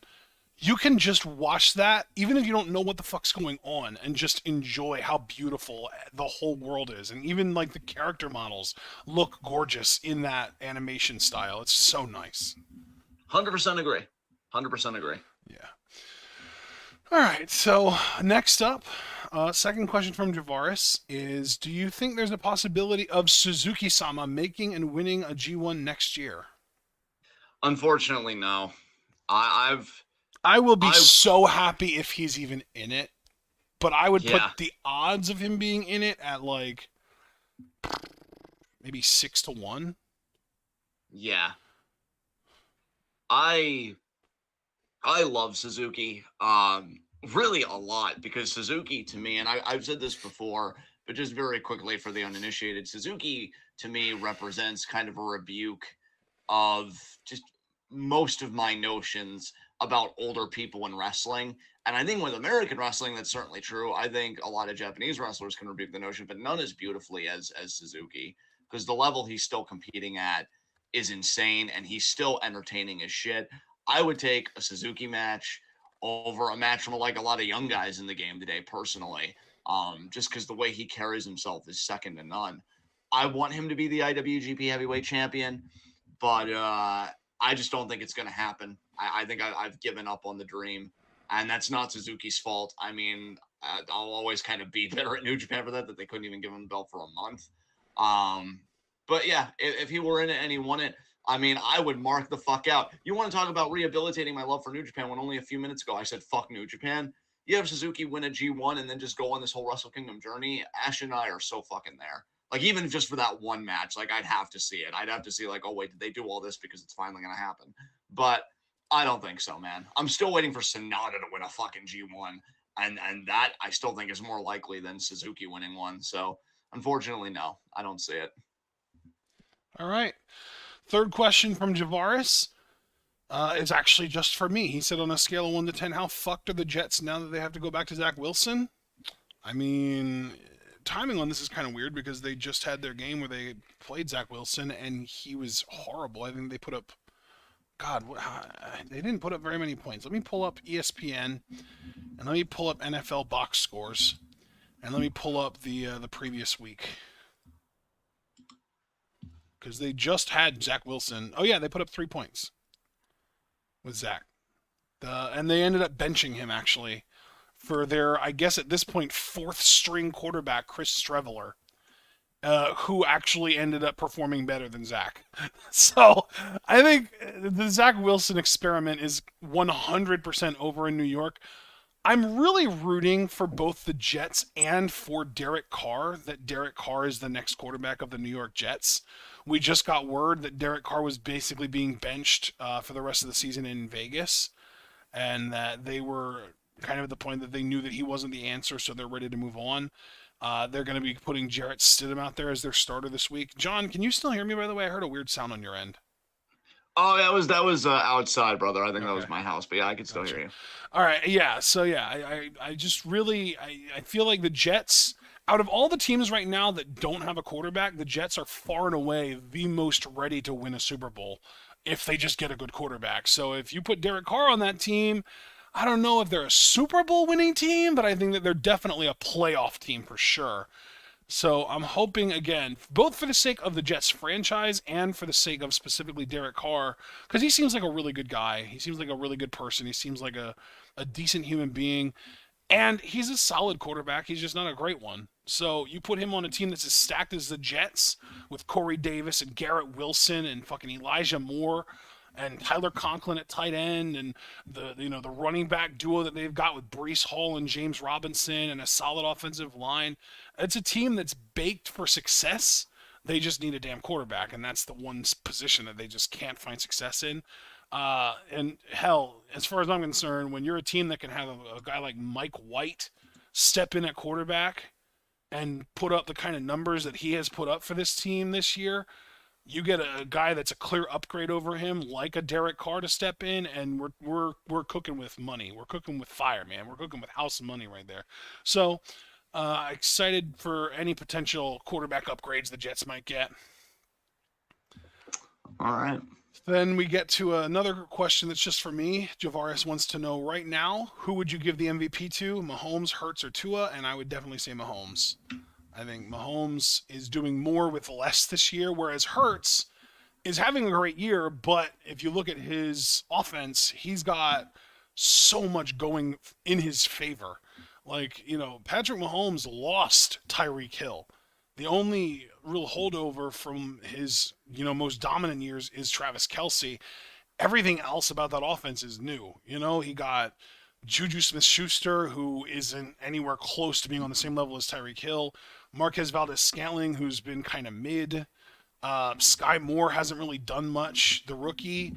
[SPEAKER 1] you can just watch that even if you don't know what the fuck's going on and just enjoy how beautiful the whole world is. And even like the character models look gorgeous in that animation style. It's so nice.
[SPEAKER 2] 100% agree. 100% agree.
[SPEAKER 1] Yeah. All right, so next up, second question from Javaris is, do you think there's a possibility of Suzuki-sama making and winning a G1 next year?
[SPEAKER 2] Unfortunately, no.
[SPEAKER 1] I will be so happy if he's even in it, but I would put the odds of him being in it at like maybe 6-1.
[SPEAKER 2] Yeah. I love Suzuki really a lot because Suzuki to me, and I've said this before, but just very quickly for the uninitiated, Suzuki to me represents kind of a rebuke of just most of my notions about older people in wrestling. And I think with American wrestling, that's certainly true. I think a lot of Japanese wrestlers can rebuke the notion, but none as beautifully as Suzuki, because the level he's still competing at is insane and he's still entertaining as shit. I would take a Suzuki match over a match from like a lot of young guys in the game today, personally, just because the way he carries himself is second to none. I want him to be the IWGP Heavyweight Champion, but I just don't think it's going to happen. I think I've given up on the dream, and that's not Suzuki's fault. I mean, I'll always kind of be bitter at New Japan for that they couldn't even give him the belt for a month. Um, but yeah, if he were in it and he won it, I mean, I would mark the fuck out. You want to talk about rehabilitating my love for New Japan when only a few minutes ago I said fuck New Japan? You have Suzuki win a G1 and then just go on this whole Wrestle Kingdom journey. Ash and I are so fucking there. Like, even just for that one match, like, I'd have to see it. I'd have to see, like, oh, wait, did they do all this because it's finally going to happen? But I don't think so, man. I'm still waiting for Sonata to win a fucking G1. And that I still think is more likely than Suzuki winning one. So, unfortunately, no, I don't see it.
[SPEAKER 1] All right. Third question from Javaris is actually just for me. He said, on a scale of 1 to 10, how fucked are the Jets now that they have to go back to Zach Wilson? I mean, timing on this is kind of weird because they just had their game where they played Zach Wilson and he was horrible. I think they put up, God, they didn't put up very many points. Let me pull up ESPN and let me pull up NFL box scores and let me pull up the previous week because they just had Zach Wilson. Oh yeah, they put up 3 points with Zach, and they ended up benching him actually for their, I guess at this point, fourth string quarterback, Chris Streveler, who actually ended up performing better than Zach. So I think the Zach Wilson experiment is 100% over in New York. I'm really rooting for both the Jets and for Derek Carr, that Derek Carr is the next quarterback of the New York Jets. We just got word that Derek Carr was basically being benched for the rest of the season in Vegas, and that they were kind of at the point that they knew that he wasn't the answer, so they're ready to move on. They're going to be putting Jarrett Stidham out there as their starter this week. John, can you still hear me, by the way? I heard a weird sound on your end.
[SPEAKER 2] Oh, that was outside, brother. I think that
[SPEAKER 1] Okay.
[SPEAKER 2] was my house, but yeah, I can still
[SPEAKER 1] Gotcha.
[SPEAKER 2] hear you.
[SPEAKER 1] All right, yeah. So yeah, I just really I feel like the Jets, out of all the teams right now that don't have a quarterback, the Jets are far and away the most ready to win a Super Bowl if they just get a good quarterback. So if you put Derek Carr on that team, I don't know if they're a Super Bowl winning team, but I think that they're definitely a playoff team for sure. So I'm hoping, again, both for the sake of the Jets franchise and for the sake of specifically Derek Carr, because he seems like a really good guy. He seems like a really good person. He seems like a decent human being. And he's a solid quarterback. He's just not a great one. So you put him on a team that's as stacked as the Jets with Corey Davis and Garrett Wilson and fucking Elijah Moore and Tyler Conklin at tight end, and the running back duo that they've got with Brees Hall and James Robinson, and a solid offensive line. It's a team that's baked for success. They just need a damn quarterback, and that's the one position that they just can't find success in. And hell, as far as I'm concerned, when you're a team that can have a guy like Mike White step in at quarterback and put up the kind of numbers that he has put up for this team this year, you get a guy that's a clear upgrade over him, like a Derek Carr, to step in, and we're cooking with money. We're cooking with fire, man. We're cooking with house money right there. So excited for any potential quarterback upgrades the Jets might get.
[SPEAKER 2] All right.
[SPEAKER 1] Then we get to another question that's just for me. Javaris wants to know right now, who would you give the MVP to? Mahomes, Hurts, or Tua? And I would definitely say Mahomes. I think Mahomes is doing more with less this year, whereas Hurts is having a great year, but if you look at his offense, he's got so much going in his favor. Like, Patrick Mahomes lost Tyreek Hill. The only real holdover from his, most dominant years is Travis Kelce. Everything else about that offense is new. He got Juju Smith-Schuster, who isn't anywhere close to being on the same level as Tyreek Hill. Marquez Valdez-Scantling, who's been kind of mid. Sky Moore hasn't really done much. The rookie,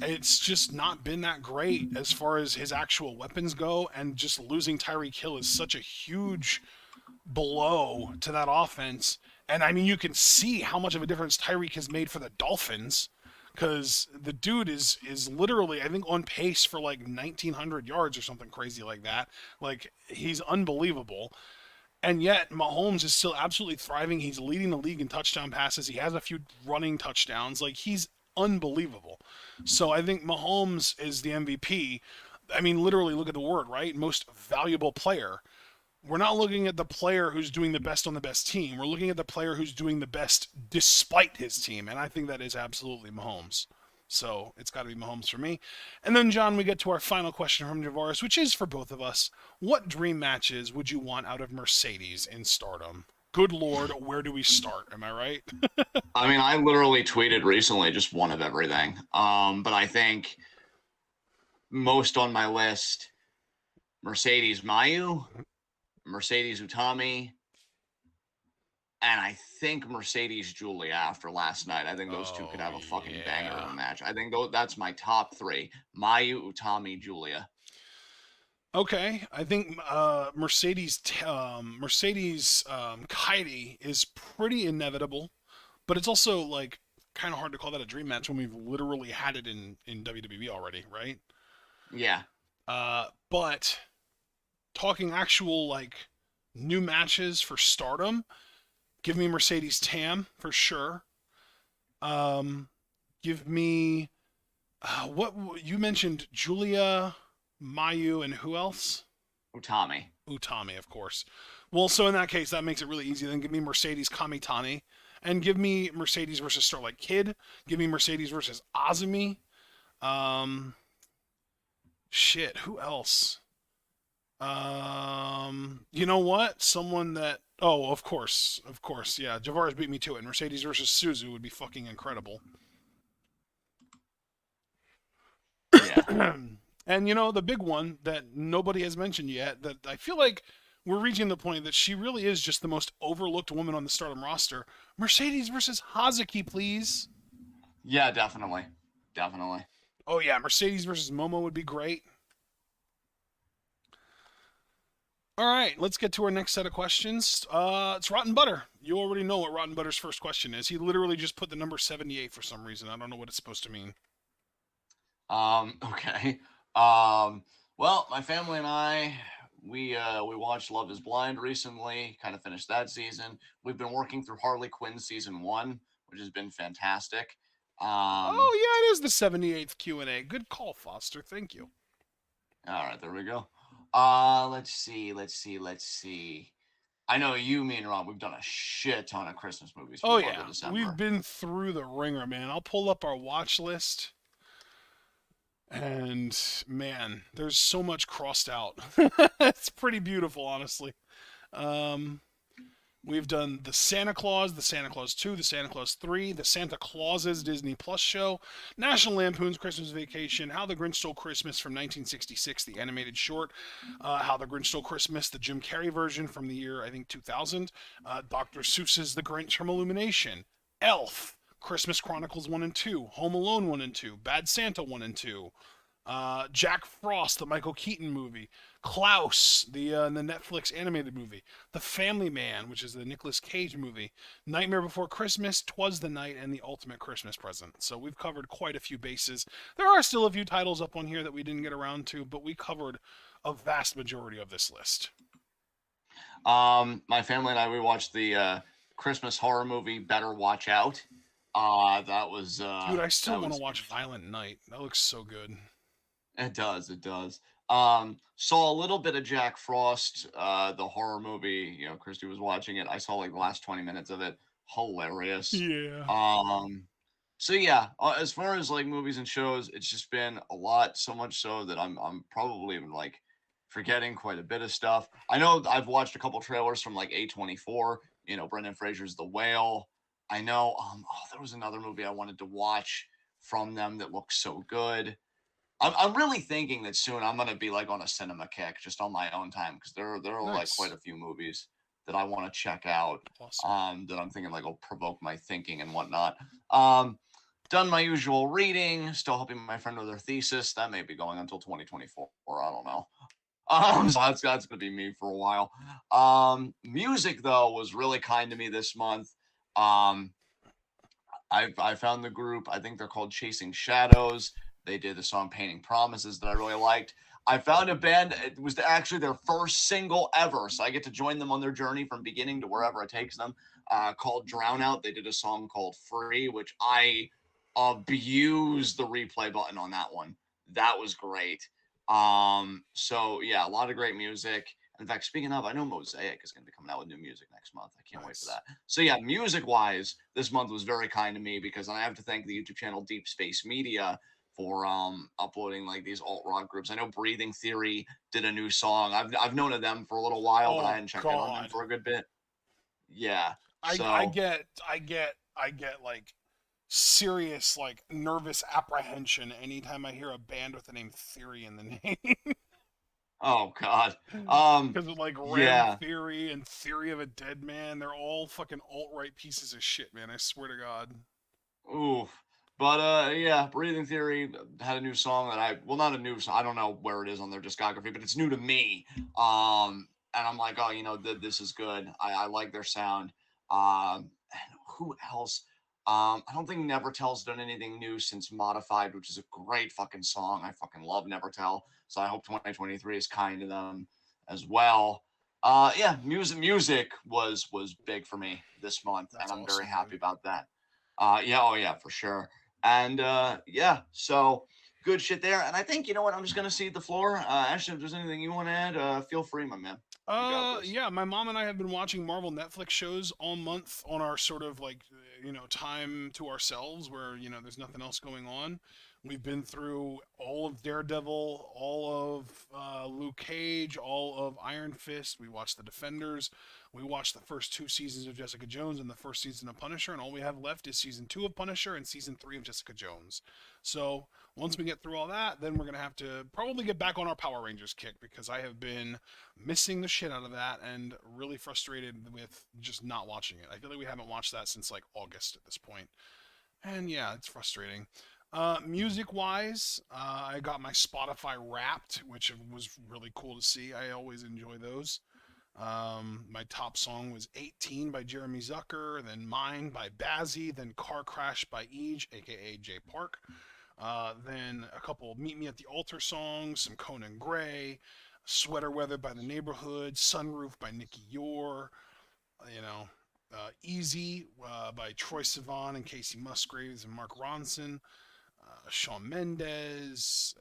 [SPEAKER 1] it's just not been that great as far as his actual weapons go. And just losing Tyreek Hill is such a huge blow to that offense. And I mean, you can see how much of a difference Tyreek has made for the Dolphins, because the dude is literally, I think, on pace for like 1,900 yards or something crazy like that. Like, he's unbelievable. And yet, Mahomes is still absolutely thriving. He's leading the league in touchdown passes. He has a few running touchdowns. Like, he's unbelievable. So I think Mahomes is the MVP. I mean, literally, look at the word, right? Most valuable player. We're not looking at the player who's doing the best on the best team. We're looking at the player who's doing the best despite his team. And I think that is absolutely Mahomes. So it's got to be Mahomes for me. And then, John, we get to our final question from Javaris, which is for both of us. What dream matches would you want out of Mercedes in Stardom? Good Lord, where do we start? Am I right?
[SPEAKER 2] I mean, I literally tweeted recently just one of everything. But I think most on my list: Mercedes Mayu, Mercedes Utami, and I think Mercedes Julia after last night. I think those two could
[SPEAKER 1] Oh,
[SPEAKER 2] have a fucking banger of
[SPEAKER 1] yeah.
[SPEAKER 2] a match. I think that's my top three: Mayu, Utami, Julia.
[SPEAKER 1] Okay, I think Mercedes Kairi is pretty inevitable, but it's also like kind of hard to call that a dream match when we've literally had it in WWE already, right?
[SPEAKER 2] Yeah.
[SPEAKER 1] But talking actual like new matches for Stardom, give me Mercedes Tam for sure. Um, give me what you mentioned Julia, Mayu, and who else?
[SPEAKER 2] Utami.
[SPEAKER 1] Utami, of course. Well, so in that case, that makes it really easy. Then give me Mercedes Kamitani, and give me Mercedes versus Starlight Kid. Give me Mercedes versus Azumi. Um, shit, who else? You know what? Someone that. Oh, of course, yeah. Javaris beat me to it. Mercedes versus Suzu would be fucking incredible.
[SPEAKER 2] Yeah.
[SPEAKER 1] And you know the big one that nobody has mentioned yet that I feel like we're reaching the point that she really is just the most overlooked woman on the Stardom roster. Mercedes versus Hazuki, please.
[SPEAKER 2] Yeah, definitely. Definitely.
[SPEAKER 1] Oh yeah, Mercedes versus Momo would be great. All right, let's get to our next set of questions. It's Rotten Butter. You already know what Rotten Butter's first question is. He literally just put the number 78 for some reason. I don't know what it's supposed to mean.
[SPEAKER 2] Okay. Well, my family and I, we watched Love Is Blind recently. Kind of finished that season. We've been working through Harley Quinn season 1, which has been fantastic. Um,
[SPEAKER 1] Oh yeah, it is the 78th Q&A. Good call, Foster. Thank you.
[SPEAKER 2] all right, there we go. Let's see. I know you, me, and Rob, we've done a shit ton of Christmas movies for
[SPEAKER 1] Oh
[SPEAKER 2] the month
[SPEAKER 1] yeah,
[SPEAKER 2] of
[SPEAKER 1] we've
[SPEAKER 2] December.
[SPEAKER 1] been through the ringer, man. I'll pull up our watch list, and man, there's so much crossed out. It's pretty beautiful, honestly. Um, we've done the Santa Claus 2, the Santa Claus 3, the Santa Clauses Disney Plus show, National Lampoon's Christmas Vacation, How the Grinch Stole Christmas from 1966, the animated short, How the Grinch Stole Christmas, the Jim Carrey version from the year, I think, 2000, Dr. Seuss's The Grinch from Illumination, Elf, Christmas Chronicles 1 and 2, Home Alone 1 and 2, Bad Santa 1 and 2, Jack Frost, the Michael Keaton movie, Klaus, the Netflix animated movie, The Family Man, which is the Nicolas Cage movie, Nightmare Before Christmas, Twas the Night, and The Ultimate Christmas Present. So we've covered quite a few bases. There are still a few titles up on here that we didn't get around to, but we covered a vast majority of this list.
[SPEAKER 2] My family and I, we watched the Christmas horror movie Better Watch Out. That was
[SPEAKER 1] Dude, I still
[SPEAKER 2] that
[SPEAKER 1] want to
[SPEAKER 2] was
[SPEAKER 1] watch Violent Night. That looks so good.
[SPEAKER 2] It does. It does. Saw a little bit of Jack Frost, the horror movie. You know, Christy was watching it. I saw like the last 20 minutes of it. Hilarious.
[SPEAKER 1] Yeah.
[SPEAKER 2] Um, so yeah, as far as like movies and shows, it's just been a lot. So much so that I'm probably even like forgetting quite a bit of stuff. I know I've watched a couple trailers from like A24. You know, Brendan Fraser's The Whale. I know. There was another movie I wanted to watch from them that looked so good. I'm really thinking that soon I'm gonna be like on a cinema kick just on my own time because there are like quite
[SPEAKER 1] Nice.
[SPEAKER 2] a few movies that I want to check out.
[SPEAKER 1] Awesome.
[SPEAKER 2] That I'm thinking like will provoke my thinking and whatnot. Um, Done my usual reading. Still helping my friend with their thesis. That may be going until 2024, or I don't know. So that's gonna be me for a while. Music though was really kind to me this month. Um, I found the group. I think they're called Chasing Shadows. They did the song Painting Promises that I really liked. I found a band. It was actually their first single ever, so I get to join them on their journey from beginning to wherever it takes them. Called Drown Out. They did a song called Free, which I abused the replay button on that one. That was great. So yeah, a lot of great music. In fact, speaking of, I know Mosaic is going to be coming out with new music next month. I can't wait for
[SPEAKER 1] Nice.
[SPEAKER 2] that. So yeah, music wise, this month was very kind to me because I have to thank the YouTube channel Deep Space Media for uploading like these alt rock groups. I know Breathing Theory did a new song. I've known of them for a little while, but I
[SPEAKER 1] Oh
[SPEAKER 2] hadn't checked in on them
[SPEAKER 1] God.
[SPEAKER 2] for a good bit. Yeah.
[SPEAKER 1] I
[SPEAKER 2] So,
[SPEAKER 1] get like serious like nervous apprehension anytime I hear a band with the name Theory in the name.
[SPEAKER 2] oh God.
[SPEAKER 1] Because of like Ram
[SPEAKER 2] Yeah.
[SPEAKER 1] Theory and Theory of a Dead Man, they're all fucking alt right pieces of shit, man. I swear to God.
[SPEAKER 2] Oof. But yeah, Breathing Theory had a new song that well, not a new song. I don't know where it is on their discography, but it's new to me. And I'm like, oh, this is good. I like their sound. And who else? I don't think Never Tell's done anything new since Modified, which is a great fucking song. I fucking love Never Tell. So I hope 2023 is kind to them as well. Yeah, music was big for me this month, and
[SPEAKER 1] That's
[SPEAKER 2] I'm very
[SPEAKER 1] awesome, dude.
[SPEAKER 2] happy about that. Yeah, oh yeah, for sure. And yeah, so good shit there. And I think you know what, I'm just gonna cede the floor. Ashton, if there's anything you want to add, feel free, my man. You got this.
[SPEAKER 1] Yeah, my mom and I have been watching Marvel Netflix shows all month on our sort of like, time to ourselves where, there's nothing else going on. We've been through all of Daredevil, all of Luke Cage, all of Iron Fist. We watched The Defenders. We watched the first two seasons of Jessica Jones and the first season of Punisher, and all we have left is season 2 of Punisher and season 3 of Jessica Jones. So once we get through all that, then we're gonna have to probably get back on our Power Rangers kick because I have been missing the shit out of that and really frustrated with just not watching it. I feel like we haven't watched that since like August at this point. And yeah, it's frustrating. Music wise, I got my Spotify Wrapped, which was really cool to see. I always enjoy those. My top song was 18 by Jeremy Zucker, then Mine by Bazzy, then Car Crash by Eej, aka Jay Park. Then a couple Meet Me at the Altar songs, some Conan Gray, Sweater Weather by The Neighborhood, Sunroof by Nicky Yor, you know, Easy by Troy Sivan and Casey Musgraves and Mark Ronson, Shawn Mendes,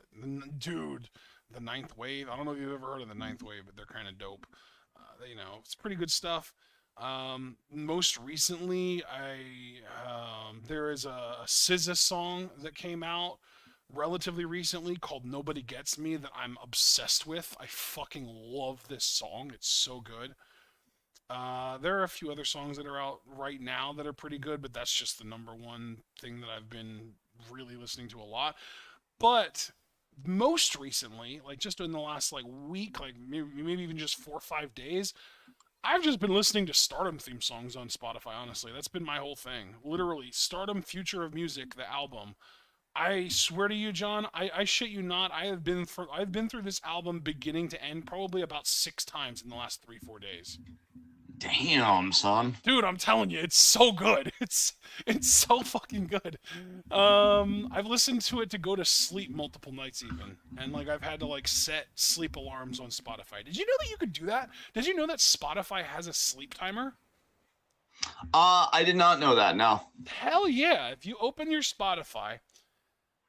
[SPEAKER 1] dude, The Ninth Wave. I don't know if you've ever heard of The Ninth Wave, but they're kind of dope. It's pretty good stuff. Most recently, there is a SZA song that came out relatively recently called Nobody Gets Me that I'm obsessed with. I fucking love this song. It's so good. There are a few other songs that are out right now that are pretty good, but that's just the number one thing that I've been really listening to a lot. But most recently, like just in the last like week, like maybe even just 4 or 5 days, I've just been listening to Stardom theme songs on Spotify. Honestly, that's been my whole thing. Literally, Stardom Future of Music, the album. I swear to you, John, I shit you not. I've been through this album beginning to end probably about 6 times in the last 3 4 days.
[SPEAKER 2] Damn, son.
[SPEAKER 1] Dude, I'm telling you, it's so good. It's so fucking good. I've listened to it to go to sleep multiple nights even, and like I've had to like set sleep alarms on Spotify. Did you know that you could do that? Did you know that Spotify has a sleep timer?
[SPEAKER 2] I did not know that. No.
[SPEAKER 1] Hell yeah! If you open your Spotify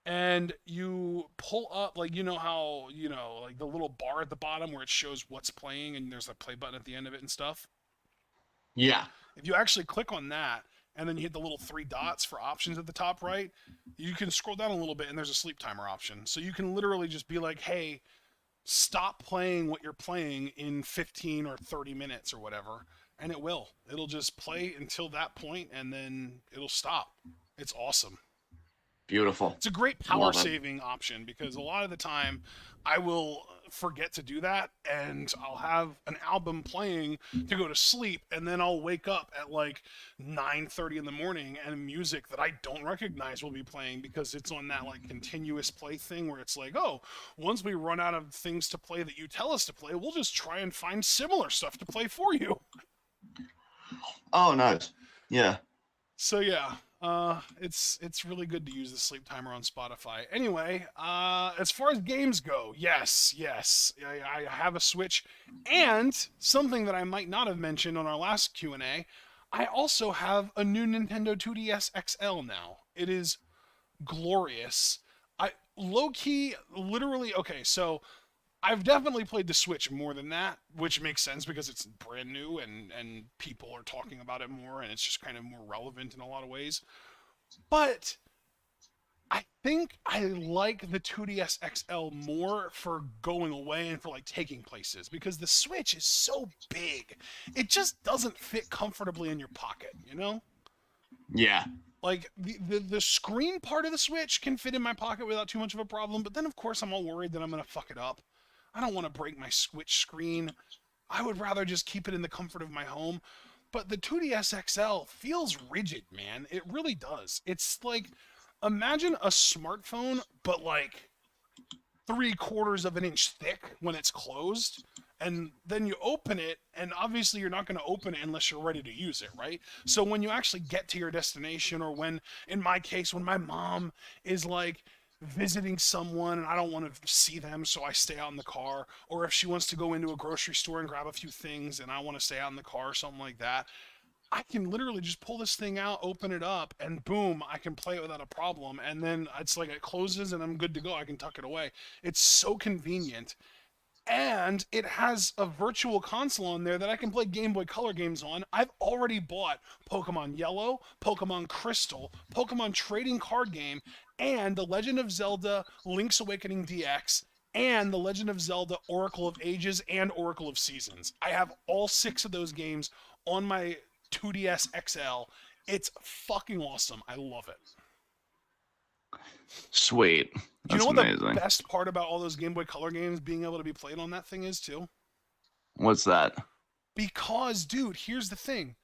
[SPEAKER 1] and you pull up, like how like the little bar at the bottom where it shows what's playing, and there's a play button at the end of it and stuff.
[SPEAKER 2] Yeah.
[SPEAKER 1] If you actually click on that and then you hit the little 3 dots for options at the top right, you can scroll down a little bit and there's a sleep timer option. So you can literally just be like, hey, stop playing what you're playing in 15 or 30 minutes or whatever. And it will. It'll just play until that point and then it'll stop. It's awesome.
[SPEAKER 2] Beautiful.
[SPEAKER 1] It's a great power
[SPEAKER 2] Love it.
[SPEAKER 1] saving option because a lot of the time I will forget to do that and I'll have an album playing to go to sleep and then I'll wake up at like 9:30 in the morning and music that I don't recognize will be playing because it's on that like continuous play thing where it's like, "Oh, once we run out of things to play that you tell us to play, we'll just try and find similar stuff to play for you."
[SPEAKER 2] Oh, nice. Yeah.
[SPEAKER 1] So yeah, it's really good to use the sleep timer on Spotify. Anyway, as far as games go, yes, I have a Switch, and something that I might not have mentioned on our last Q&A, I also have a new Nintendo 2DS XL now. It is glorious. I low key, literally, okay, so I've definitely played the Switch more than that, which makes sense because it's brand new and people are talking about it more and it's just kind of more relevant in a lot of ways. But I think I like the 2DS XL more for going away and for like taking places because the Switch is so big. It just doesn't fit comfortably in your pocket, you know?
[SPEAKER 2] Yeah.
[SPEAKER 1] Like the screen part of the Switch can fit in my pocket without too much of a problem, but then of course I'm all worried that I'm gonna fuck it up. I don't want to break my Switch screen. I would rather just keep it in the comfort of my home. But the 2DS XL feels rigid, man. It really does. It's like imagine a smartphone, but like 3/4 of an inch thick when it's closed. And then you open it, and obviously you're not going to open it unless you're ready to use it, right? So when you actually get to your destination, or when, in my case, when my mom is like visiting someone and I don't want to see them, so I stay out in the car, or if she wants to go into a grocery store and grab a few things and I want to stay out in the car or something like that, I can literally just pull this thing out, open it up, and boom, I can play it without a problem. And then it's like it closes and I'm good to go. I can tuck it away. It's so convenient. And it has a virtual console on there that I can play Game Boy Color games on. I've already bought Pokemon Yellow, Pokemon Crystal, Pokemon Trading Card Game, and The Legend of Zelda Link's Awakening DX, and The Legend of Zelda Oracle of Ages and Oracle of Seasons. I have all 6 of those games on my 2DS XL. It's fucking awesome. I love it.
[SPEAKER 2] Sweet.
[SPEAKER 1] Do you know
[SPEAKER 2] That's
[SPEAKER 1] what the
[SPEAKER 2] amazing.
[SPEAKER 1] best part about all those Game Boy Color games being able to be played on that thing is, too?
[SPEAKER 2] What's that?
[SPEAKER 1] Because, dude, here's the thing.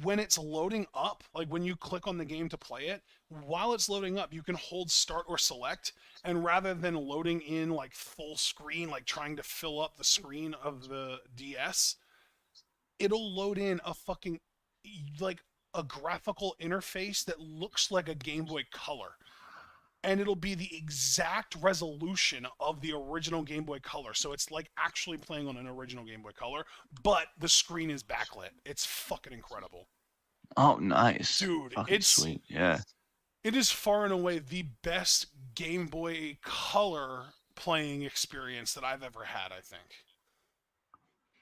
[SPEAKER 1] When it's loading up, like when you click on the game to play it, while it's loading up, you can hold start or select. And rather than loading in like full screen, like trying to fill up the screen of the DS, it'll load in a fucking, like, a graphical interface that looks like a Game Boy Color, and it'll be the exact resolution of the original Game Boy Color. So it's like actually playing on an original Game Boy Color, but the screen is backlit. It's fucking incredible.
[SPEAKER 2] Oh, nice.
[SPEAKER 1] Dude,
[SPEAKER 2] Fucking sweet. Yeah.
[SPEAKER 1] it is far and away the best Game Boy Color playing experience that I've ever had, I think.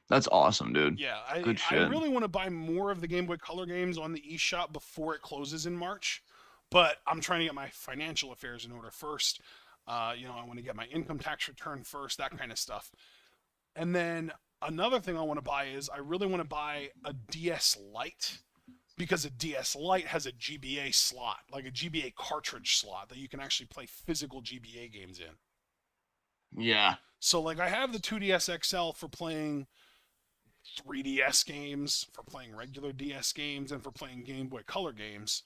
[SPEAKER 2] That's awesome, dude.
[SPEAKER 1] Yeah,
[SPEAKER 2] Good
[SPEAKER 1] I
[SPEAKER 2] shit.
[SPEAKER 1] really want to buy more of the Game Boy Color games on the eShop before it closes in March, but I'm trying to get my financial affairs in order first. I want to get my income tax return first, that kind of stuff. And then another thing I want to buy is I really want to buy a DS Lite because a DS Lite has a GBA slot, like a GBA cartridge slot that you can actually play physical GBA games in.
[SPEAKER 2] Yeah.
[SPEAKER 1] So like I have the 2DS XL for playing 3DS games, for playing regular DS games, and for playing Game Boy Color games.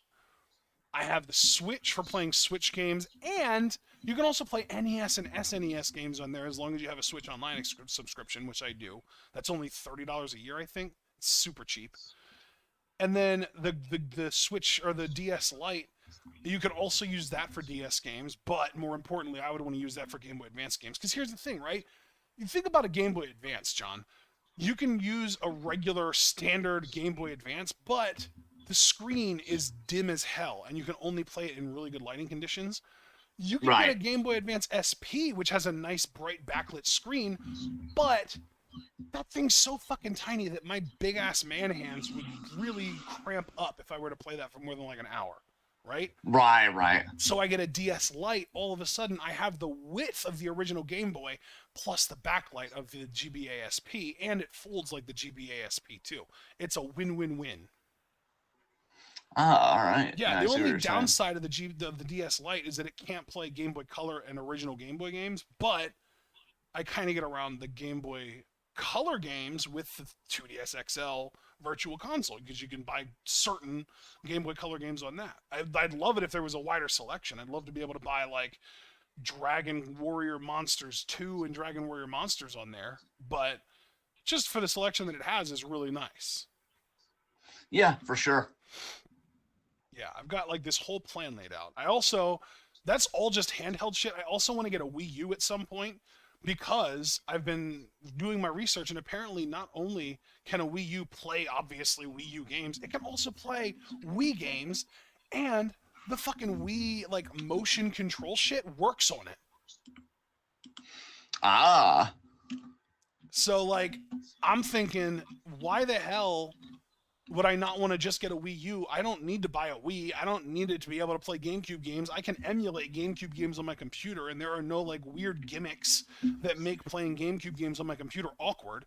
[SPEAKER 1] I have the Switch for playing Switch games, and you can also play NES and SNES games on there as long as you have a Switch Online subscription, which I do. That's only $30 a year, I think. It's super cheap. And then the Switch or the DS Lite, you can also use that for DS games, but more importantly, I would want to use that for Game Boy Advance games. Because here's the thing, right? You think about a Game Boy Advance, John. You can use a regular standard Game Boy Advance, but the screen is dim as hell, and you can only play it in really good lighting conditions. You can get a
[SPEAKER 2] Right.
[SPEAKER 1] Game Boy Advance SP, which has a nice bright backlit screen, but that thing's so fucking tiny that my big ass man hands would really cramp up if I were to play that for more than like an hour, right?
[SPEAKER 2] Right, right.
[SPEAKER 1] So I get a DS Lite, all of a sudden I have the width of the original Game Boy plus the backlight of the GBA SP, and it folds like the GBA SP too. It's a win-win-win.
[SPEAKER 2] Ah, all right.
[SPEAKER 1] Yeah,
[SPEAKER 2] Yeah,
[SPEAKER 1] the
[SPEAKER 2] I see what
[SPEAKER 1] only
[SPEAKER 2] you're saying.
[SPEAKER 1] downside of the DS Lite is that it can't play Game Boy Color and original Game Boy games, but I kind of get around the Game Boy Color games with the 2DS XL Virtual Console because you can buy certain Game Boy Color games on that. I'd love it if there was a wider selection. I'd love to be able to buy like Dragon Warrior Monsters 2 and Dragon Warrior Monsters on there, but just for the selection that it has is really nice.
[SPEAKER 2] Yeah, for sure.
[SPEAKER 1] Yeah, I've got like this whole plan laid out. I also, that's all just handheld shit. I also want to get a Wii U at some point because I've been doing my research, and apparently not only can a Wii U play obviously Wii U games, it can also play Wii games, and the fucking Wii like motion control shit works on it.
[SPEAKER 2] Ah.
[SPEAKER 1] So like, I'm thinking, why the hell would I not want to just get a Wii U? I don't need to buy a Wii. I don't need it to be able to play GameCube games. I can emulate GameCube games on my computer, and there are no like weird gimmicks that make playing GameCube games on my computer awkward.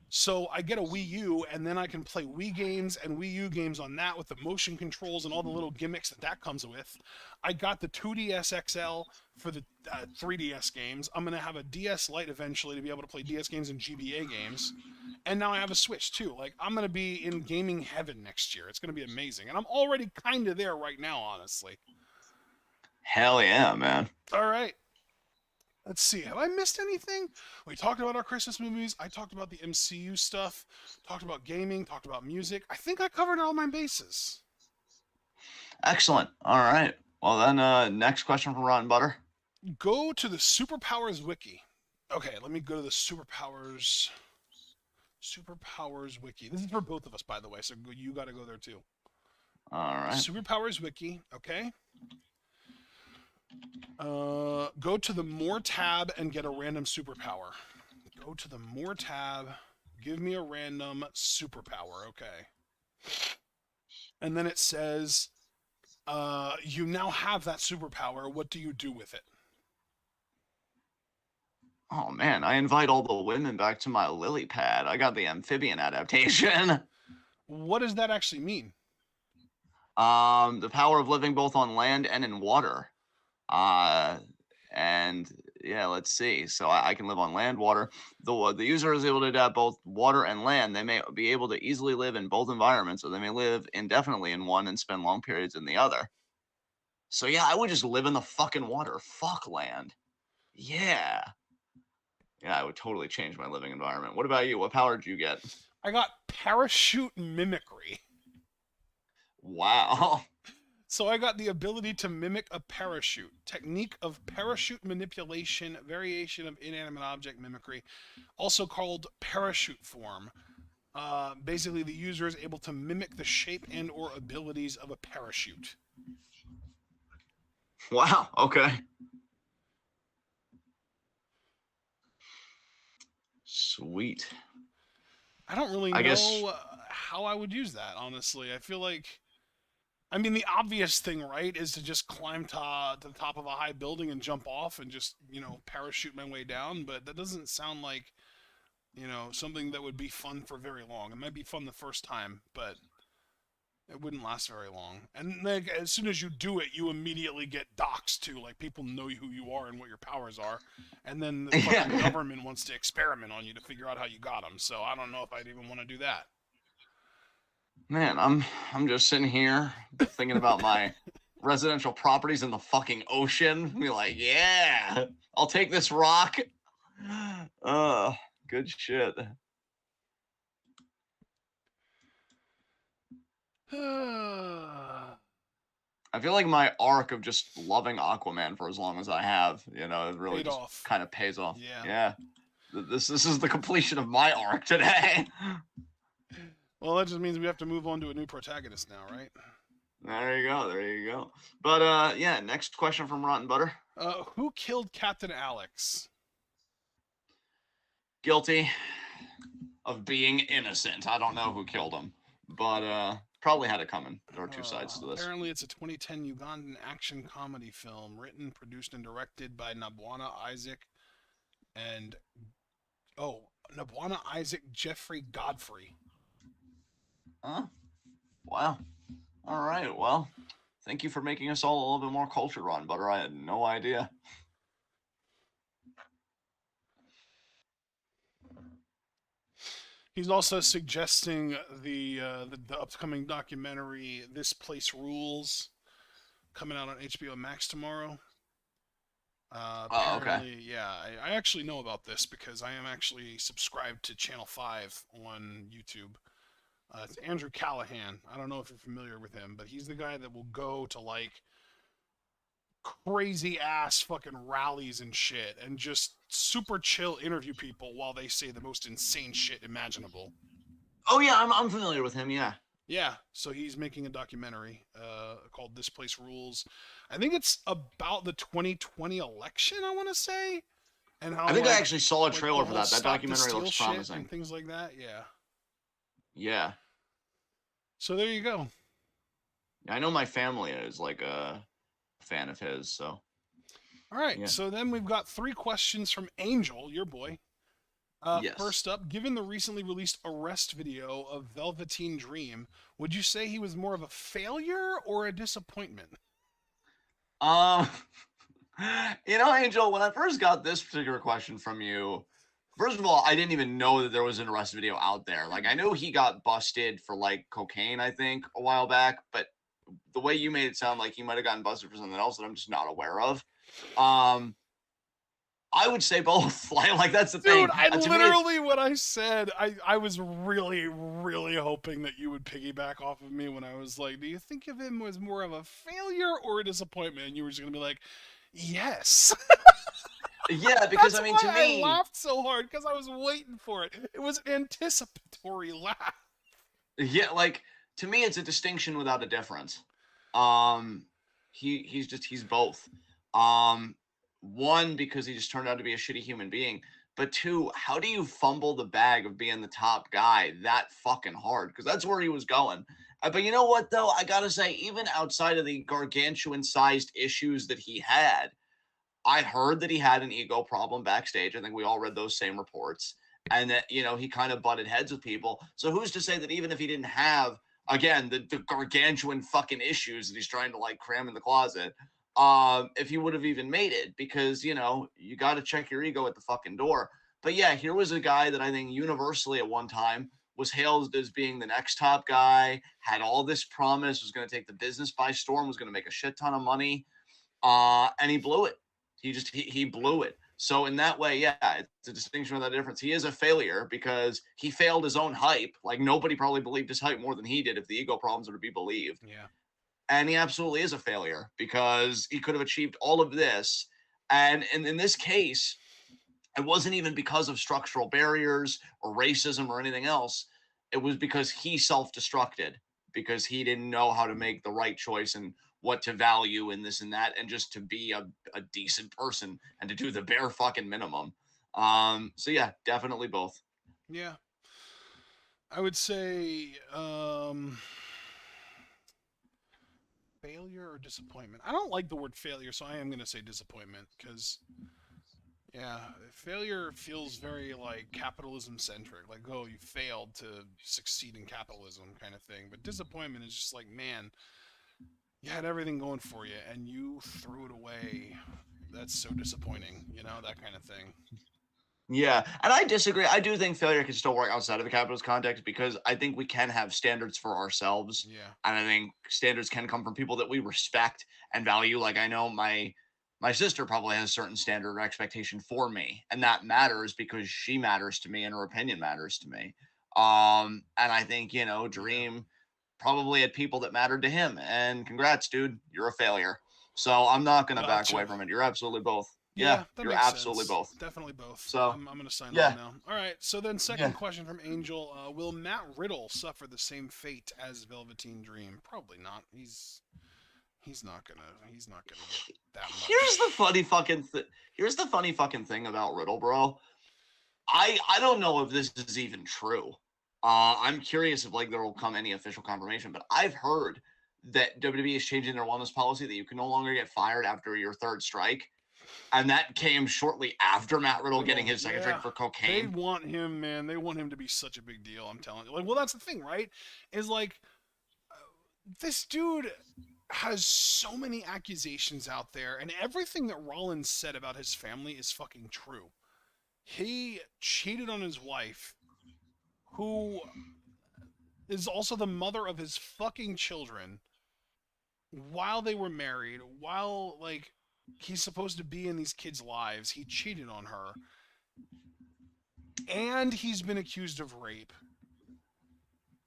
[SPEAKER 1] So I get a Wii U, and then I can play Wii games and Wii U games on that with the motion controls and all the little gimmicks that that comes with. I got the 2DS XL for the 3DS games. I'm gonna have a DS Lite eventually to be able to play DS games and GBA games. And now I have a Switch too. Like I'm gonna be in gaming heaven next year. It's gonna be amazing, and I'm already kind of there right now, honestly.
[SPEAKER 2] Hell yeah, man.
[SPEAKER 1] All right. Let's see. Have I missed anything? We talked about our Christmas movies. I talked about the MCU stuff. Talked about gaming. Talked about music. I think I covered all my bases.
[SPEAKER 2] Excellent. All right. Well, then, next question from Rotten Butter.
[SPEAKER 1] Go to the Superpowers wiki. Okay, let me go to the Superpowers wiki. This is for both of us, by the way, so you got to go there too.
[SPEAKER 2] All right.
[SPEAKER 1] Superpowers wiki. Okay. Go to the More tab and get a random superpower. Go to the More tab. Give me a random superpower. Okay. And then it says, you now have that superpower. What do you do with it?
[SPEAKER 2] Oh man, I invite all the women back to my lily pad. I got the amphibian adaptation.
[SPEAKER 1] What does that actually mean?
[SPEAKER 2] The power of living both on land and in water. And yeah, let's see. So I can live on land, water. The user is able to adapt both water and land. They may be able to easily live in both environments, or they may live indefinitely in one and spend long periods in the other. So yeah, I would just live in the fucking water. Fuck land. Yeah. Yeah, I would totally change my living environment. What about you? What power did you get?
[SPEAKER 1] I got parachute mimicry.
[SPEAKER 2] Wow.
[SPEAKER 1] So I got the ability to mimic a parachute. Technique of parachute manipulation, variation of inanimate object mimicry, also called parachute form. Basically, the user is able to mimic the shape and or abilities of a parachute.
[SPEAKER 2] Wow. Okay. Sweet.
[SPEAKER 1] I don't really
[SPEAKER 2] I
[SPEAKER 1] know
[SPEAKER 2] guess
[SPEAKER 1] how I would use that, honestly. I feel like, I mean, the obvious thing, right, is to just climb to the top of a high building and jump off and just, parachute my way down. But that doesn't sound like, something that would be fun for very long. It might be fun the first time, but it wouldn't last very long. And like, as soon as you do it, you immediately get doxxed too. Like people know who you are and what your powers are, and then the fucking
[SPEAKER 2] yeah.
[SPEAKER 1] government wants to experiment on you to figure out how you got them. So I don't know if I'd even want to do that.
[SPEAKER 2] Man, I'm just sitting here thinking about my residential properties in the fucking ocean. Be like, yeah, I'll take this rock. Good shit. I feel like my arc of just loving Aquaman for as long as I have, it really
[SPEAKER 1] Paid
[SPEAKER 2] just
[SPEAKER 1] off.
[SPEAKER 2] kind of pays off.
[SPEAKER 1] Yeah.
[SPEAKER 2] Yeah. This is the completion of my arc today.
[SPEAKER 1] Well, that just means we have to move on to a new protagonist now, right?
[SPEAKER 2] There you go. There you go. But yeah, next question from Rotten Butter.
[SPEAKER 1] Who killed Captain Alex?
[SPEAKER 2] Guilty of being innocent. I don't know who killed him, but probably had it coming. There are two sides to this.
[SPEAKER 1] Apparently, it's a 2010 Ugandan action comedy film written, produced, and directed by Nabwana Isaac and Nabwana Isaac Jeffrey Godfrey.
[SPEAKER 2] Huh? Wow. All right. Well, thank you for making us all a little bit more cultured, Ron Butter. I had no idea.
[SPEAKER 1] He's also suggesting the upcoming documentary "This Place Rules," coming out on HBO Max tomorrow. Apparently,
[SPEAKER 2] okay.
[SPEAKER 1] yeah, I actually know about this because I am actually subscribed to Channel 5 on YouTube. It's Andrew Callahan. I don't know if you're familiar with him, but he's the guy that will go to like crazy ass fucking rallies and shit and just super chill interview people while they say the most insane shit imaginable.
[SPEAKER 2] Oh yeah, I'm familiar with him. Yeah.
[SPEAKER 1] Yeah, so he's making a documentary called "This Place Rules." I think it's about the 2020 election. I want to say. And how
[SPEAKER 2] I think I
[SPEAKER 1] like
[SPEAKER 2] actually saw a
[SPEAKER 1] like the
[SPEAKER 2] trailer for
[SPEAKER 1] whole
[SPEAKER 2] that. That
[SPEAKER 1] stop the
[SPEAKER 2] documentary
[SPEAKER 1] steal
[SPEAKER 2] looks
[SPEAKER 1] shit
[SPEAKER 2] promising.
[SPEAKER 1] and things like that. Yeah.
[SPEAKER 2] Yeah.
[SPEAKER 1] So there you go.
[SPEAKER 2] I know my family is like a fan of his, so
[SPEAKER 1] All right.
[SPEAKER 2] yeah.
[SPEAKER 1] So then we've got 3 questions from Angel, your boy.
[SPEAKER 2] Yes.
[SPEAKER 1] First up, given the recently released arrest video of Velveteen Dream, would you say he was more of a failure or a disappointment?
[SPEAKER 2] Um, Angel, when I first got this particular question from you, first of all, I didn't even know that there was an arrest video out there. Like, I knew he got busted for like cocaine, I think, a while back, but the way you made it sound like he might have gotten busted for something else that I'm just not aware of. Um, I would say both. like that's the
[SPEAKER 1] Dude,
[SPEAKER 2] thing.
[SPEAKER 1] I
[SPEAKER 2] To me, it,
[SPEAKER 1] literally, what I said, I was really, really hoping that you would piggyback off of me when I was like, do you think of him as more of a failure or a disappointment? And you were just going to be like, yes.
[SPEAKER 2] yeah, because
[SPEAKER 1] That's
[SPEAKER 2] I mean,
[SPEAKER 1] why
[SPEAKER 2] to
[SPEAKER 1] I
[SPEAKER 2] me,
[SPEAKER 1] laughed so hard, because I was waiting for it. It was an anticipatory laugh.
[SPEAKER 2] yeah, like to me, it's a distinction without a difference. Um, he's both. Um, one because he just turned out to be a shitty human being, but two, how do you fumble the bag of being the top guy that fucking hard? Because that's where he was going. But you know what though, I gotta say, even outside of the gargantuan sized issues that he had, I heard that he had an ego problem backstage. I think we all read those same reports. And that, he kind of butted heads with people. So who's to say that even if he didn't have, again, the gargantuan fucking issues that he's trying to like cram in the closet, if he would have even made it? Because, you got to check your ego at the fucking door. But yeah, here was a guy that I think universally at one time was hailed as being the next top guy, had all this promise, was going to take the business by storm, was going to make a shit ton of money. And he blew it. He blew it. So in that way, yeah, it's a distinction without a difference. He is a failure because he failed his own hype. Like nobody probably believed his hype more than he did if the ego problems were to be believed.
[SPEAKER 1] Yeah.
[SPEAKER 2] And he absolutely is a failure because he could have achieved all of this. And in this case, it wasn't even because of structural barriers or racism or anything else. It was because he self-destructed because he didn't know how to make the right choice and what to value and this and that and just to be a decent person and to do the bare fucking minimum. So yeah, definitely both.
[SPEAKER 1] Yeah. I would say failure or disappointment. I don't like the word failure, so I am going to say disappointment because yeah, failure feels very like capitalism centric. Like, oh, you failed to succeed in capitalism kind of thing. But disappointment is just like, man, you had everything going for you and you threw it away. That's so disappointing, that kind of thing.
[SPEAKER 2] Yeah, and I disagree. I do think failure can still work outside of the capitalist context because I think we can have standards for ourselves,
[SPEAKER 1] Yeah.
[SPEAKER 2] and I think standards can come from people that we respect and value. Like I know my sister probably has a certain standard or expectation for me, and that matters because she matters to me and her opinion matters to me. And I think
[SPEAKER 1] Yeah.
[SPEAKER 2] Dream probably had people that mattered to him, and congrats, dude, you're a failure. So I'm not gonna back away
[SPEAKER 1] Gotcha.
[SPEAKER 2] from it. You're absolutely both. Yeah,
[SPEAKER 1] Yeah, that
[SPEAKER 2] you're
[SPEAKER 1] makes
[SPEAKER 2] absolutely
[SPEAKER 1] sense.
[SPEAKER 2] both.
[SPEAKER 1] Definitely both.
[SPEAKER 2] So
[SPEAKER 1] I'm going to sign on
[SPEAKER 2] yeah,
[SPEAKER 1] now. All right. So then, second
[SPEAKER 2] yeah.
[SPEAKER 1] question from Angel: will Matt Riddle suffer the same fate as Velveteen Dream? Probably not. He's not gonna get that
[SPEAKER 2] Here's the
[SPEAKER 1] much.
[SPEAKER 2] funny fucking here's the funny fucking thing about Riddle, bro. I don't know if this is even true. I'm curious if like there will come any official confirmation, but I've heard that WWE is changing their wellness policy that you can no longer get fired after your third strike, and that came shortly after Matt Riddle getting
[SPEAKER 1] Riddle,
[SPEAKER 2] his second strike
[SPEAKER 1] yeah.
[SPEAKER 2] for
[SPEAKER 1] They
[SPEAKER 2] cocaine.
[SPEAKER 1] want him, man. They want him to be such a big deal. I'm telling you. Like, well, that's the thing, right? Is like this dude has so many accusations out there, and everything that Rollins said about his family is fucking true. He cheated on his wife, who is also the mother of his fucking children, while they were married, while, like, he's supposed to be in these kids' lives. He cheated on her, and he's been accused of rape.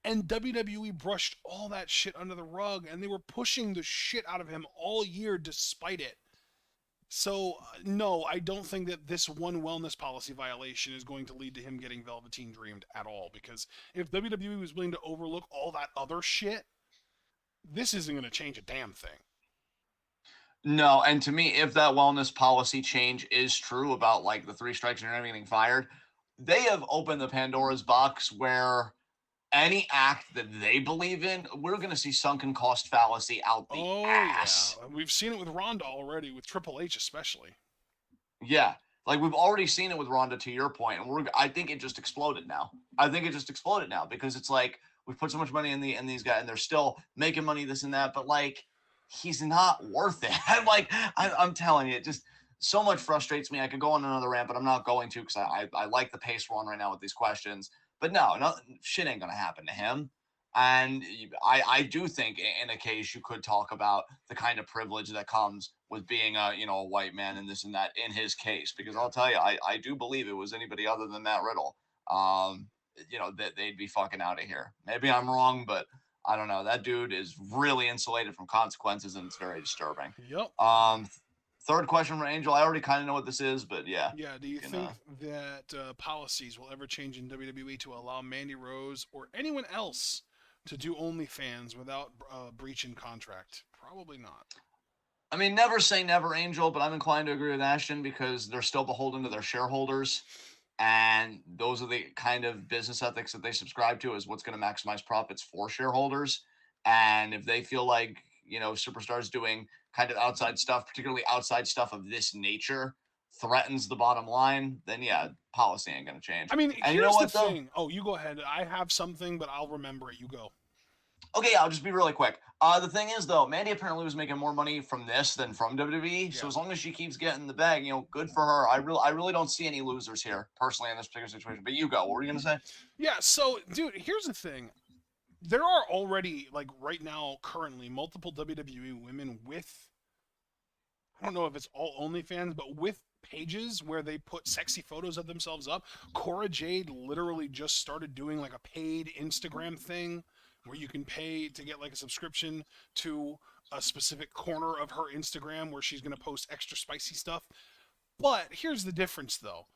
[SPEAKER 1] And WWE brushed all that shit under the rug, and they were pushing the shit out of him all year despite it. So, no, I don't think that this one wellness policy violation is going to lead to him getting Velveteen Dreamed at all. Because if WWE was willing to overlook all that other shit, this isn't going to change a damn thing.
[SPEAKER 2] No, and to me, if that wellness policy change is true about like the 3 strikes and you're never getting fired, they have opened the Pandora's box where any act that they believe in, we're going to see sunken cost fallacy out the
[SPEAKER 1] Oh yeah,
[SPEAKER 2] ass.
[SPEAKER 1] we've seen it with Ronda already, with Triple H especially.
[SPEAKER 2] Yeah. Like we've already seen it with Ronda to your point, and I think it just exploded now. I think it just exploded now because it's like we've put so much money in these guys and they're still making money, this and that, but like he's not worth it. I'm telling you, it just so much frustrates me. I could go on another rant, but I'm not going to because I like the pace we're on right now with these questions. But no, shit ain't gonna happen to him. And I do think in a case you could talk about the kind of privilege that comes with being a white man and this and that in his case, because I'll tell you, I do believe it was anybody other than Matt Riddle, that they'd be fucking out of here. Maybe I'm wrong, but I don't know. That dude is really insulated from consequences, and it's very disturbing.
[SPEAKER 1] Yep.
[SPEAKER 2] Um, Third question from Angel. I already kind of know what this is, but yeah,
[SPEAKER 1] Yeah. Do you
[SPEAKER 2] you
[SPEAKER 1] think
[SPEAKER 2] know.
[SPEAKER 1] that policies will ever change in WWE to allow Mandy Rose or anyone else to do OnlyFans without breaching contract? Probably not.
[SPEAKER 2] I mean, never say never, Angel, but I'm inclined to agree with Ashton because they're still beholden to their shareholders. And those are the kind of business ethics that they subscribe to is what's going to maximize profits for shareholders. And if they feel like, superstars doing kind of outside stuff, particularly outside stuff of this nature, threatens the bottom line, then yeah, policy ain't going to change.
[SPEAKER 1] I mean,
[SPEAKER 2] And you know
[SPEAKER 1] here's the
[SPEAKER 2] what, though?
[SPEAKER 1] thing. Oh, you go ahead. I have something, but I'll remember it. You go.
[SPEAKER 2] Okay, I'll just be really quick. The thing is, though, Mandy apparently was making more money from this than from WWE. So
[SPEAKER 1] Yeah.
[SPEAKER 2] as long as she keeps getting the bag, good for her. I really don't see any losers here personally in this particular situation. But you go. What were you gonna say?
[SPEAKER 1] Yeah. So, dude, here's the thing. There are already, like, right now, currently, multiple WWE women with, I don't know if it's all OnlyFans, but with pages where they put sexy photos of themselves up. Cora Jade literally just started doing like a paid Instagram thing where you can pay to get like a subscription to a specific corner of her Instagram where she's going to post extra spicy stuff. But here's the difference though.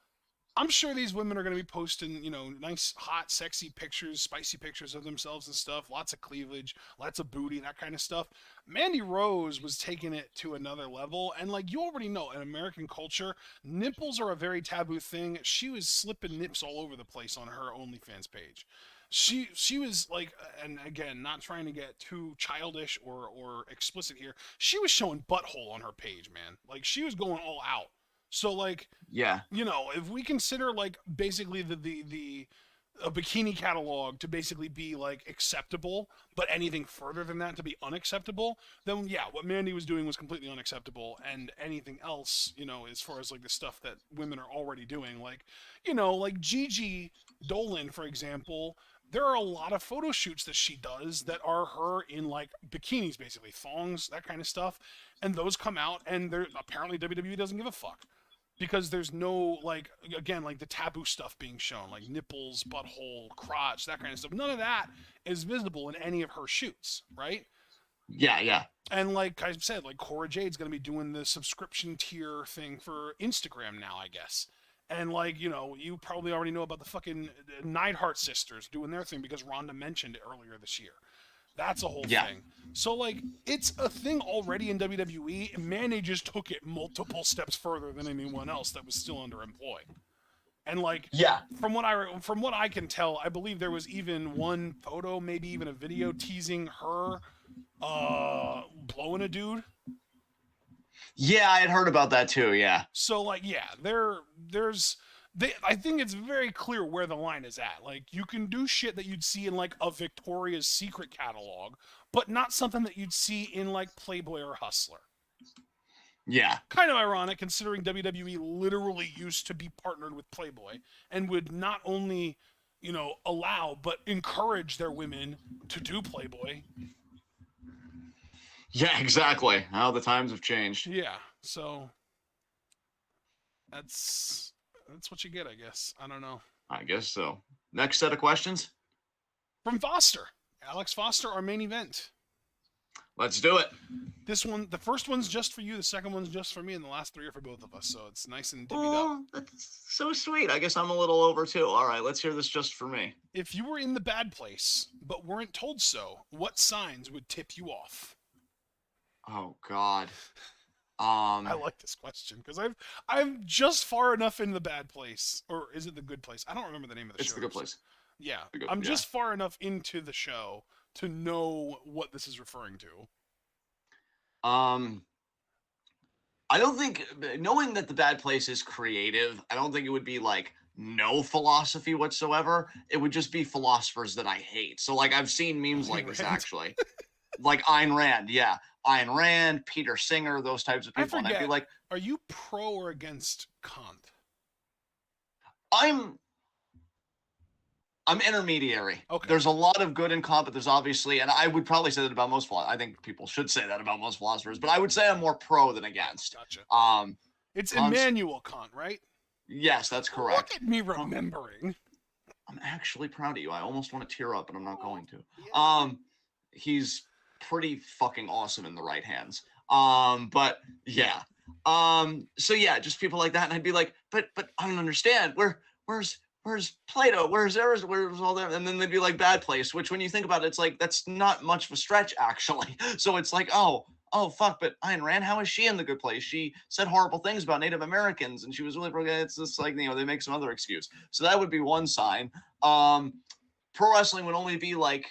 [SPEAKER 1] I'm sure these women are going to be posting, nice, hot, sexy pictures, spicy pictures of themselves and stuff. Lots of cleavage, lots of booty, that kind of stuff. Mandy Rose was taking it to another level. And, like, you already know, in American culture, nipples are a very taboo thing. She was slipping nips all over the place on her OnlyFans page. She was like, and again, not trying to get too childish or explicit here. She was showing butthole on her page, man. Like she was going all out. So like,
[SPEAKER 2] Yeah,
[SPEAKER 1] if we consider like basically the a bikini catalog to basically be like acceptable, but anything further than that to be unacceptable, then yeah, what Mandy was doing was completely unacceptable, and anything else, as far as like the stuff that women are already doing, like Gigi Dolan, for example. There are a lot of photo shoots that she does that are her in like bikinis, basically thongs, that kind of stuff, and those come out, and they're apparently WWE doesn't give a fuck because there's no like again like the taboo stuff being shown like nipples, butthole, crotch, that kind of stuff. None of that is visible in any of her shoots, right?
[SPEAKER 2] yeah, yeah,
[SPEAKER 1] And like I said, like Cora Jade's gonna be doing the subscription tier thing for Instagram now, I guess. And like you probably already know about the fucking Neidhart sisters doing their thing because Ronda mentioned it earlier this year. That's a whole
[SPEAKER 2] yeah,
[SPEAKER 1] thing. So like it's a thing already in WWE. Manny just took it multiple steps further than anyone else that was still underemployed. And like
[SPEAKER 2] yeah,
[SPEAKER 1] from what I can tell, I believe there was even one photo, maybe even a video teasing her blowing a dude.
[SPEAKER 2] yeah. I had heard about that too. Yeah,
[SPEAKER 1] So like yeah, I think it's very clear where the line is at. Like you can do shit that you'd see in like a Victoria's Secret catalog, but not something that you'd see in like Playboy or Hustler.
[SPEAKER 2] yeah,
[SPEAKER 1] Kind of ironic considering WWE literally used to be partnered with Playboy and would not only, allow but encourage their women to do Playboy.
[SPEAKER 2] yeah. Exactly. How the times have changed.
[SPEAKER 1] Yeah, so that's what you get, I guess. I don't know.
[SPEAKER 2] I guess so. Next set of questions.
[SPEAKER 1] From Foster, Alex Foster, our main event.
[SPEAKER 2] Let's do it.
[SPEAKER 1] This one, the first one's just for you, the second one's just for me, and the last three are for both of us. So it's nice and divvied up.
[SPEAKER 2] Oh, that's so sweet. I guess I'm a little over too. All right, let's hear this just for me.
[SPEAKER 1] If you were in the bad place but weren't told so, what signs would tip you off?
[SPEAKER 2] Oh God.
[SPEAKER 1] I
[SPEAKER 2] Um,
[SPEAKER 1] like this question because I'm just far enough in the bad place, or is it the good place? I don't remember the name of the
[SPEAKER 2] it's
[SPEAKER 1] show.
[SPEAKER 2] the good place.
[SPEAKER 1] Yeah,
[SPEAKER 2] The good,
[SPEAKER 1] I'm
[SPEAKER 2] yeah.
[SPEAKER 1] just far enough into the show to know what this is referring to.
[SPEAKER 2] Um, I don't think knowing that the bad place is creative, I don't think it would be like no philosophy whatsoever. It would just be philosophers that I hate. So like I've seen memes
[SPEAKER 1] Ayn
[SPEAKER 2] like this
[SPEAKER 1] Rand.
[SPEAKER 2] actually. Like Ayn Rand, yeah. Ayn Rand, Peter Singer, those types of
[SPEAKER 1] I
[SPEAKER 2] people. And I'd be
[SPEAKER 1] forget.
[SPEAKER 2] like,
[SPEAKER 1] Are you pro or against Kant?
[SPEAKER 2] I'm I'm intermediary.
[SPEAKER 1] Okay,
[SPEAKER 2] There's a lot of good in Kant, but there's obviously, and I would probably say that about most philosophers. I think people should say that about most philosophers, but I would say I'm more pro than against.
[SPEAKER 1] gotcha.
[SPEAKER 2] Um,
[SPEAKER 1] It's
[SPEAKER 2] Kant's,
[SPEAKER 1] Immanuel Kant, right?
[SPEAKER 2] yes, that's
[SPEAKER 1] Look
[SPEAKER 2] correct.
[SPEAKER 1] at me
[SPEAKER 2] Kant,
[SPEAKER 1] remembering.
[SPEAKER 2] I'm actually proud of you. I almost want to tear up, but I'm not
[SPEAKER 1] Oh,
[SPEAKER 2] going to.
[SPEAKER 1] yeah.
[SPEAKER 2] He's pretty fucking awesome in the right hands. But yeah. So yeah, just people like that, and I'd be like, but I don't understand. Where's Plato? Where's Aristotle? Where's all that? And then they'd be like, bad place. Which, when you think about it, it's like that's not much of a stretch actually. So it's like, oh fuck, but Ayn Rand, how is she in the good place? She said horrible things about Native Americans, and she was really. It's just like they make some other excuse. So that would be one sign. Um, Pro wrestling would only be like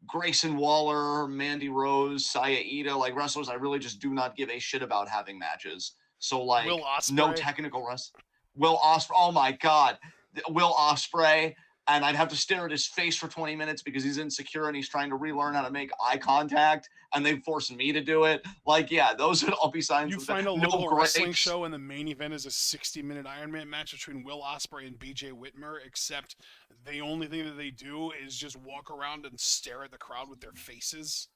[SPEAKER 2] Grayson Waller, Mandy Rose, Saya Ida, like wrestlers I really just do not give a shit about having matches. So
[SPEAKER 1] Will
[SPEAKER 2] like no
[SPEAKER 1] Osprey.
[SPEAKER 2] technical rest. Will Osprey, oh my god, Will Osprey, and I'd have to stare at his face for 20 minutes because he's insecure and he's trying to relearn how to make eye contact, and they force me to do it. Like, yeah, those would all be signs
[SPEAKER 1] You
[SPEAKER 2] of the
[SPEAKER 1] find a
[SPEAKER 2] no
[SPEAKER 1] local wrestling
[SPEAKER 2] grapes.
[SPEAKER 1] show, and the main event is a 60-minute Iron Man match between Will Ospreay and BJ Whitmer, except the only thing that they do is just walk around and stare at the crowd with their faces.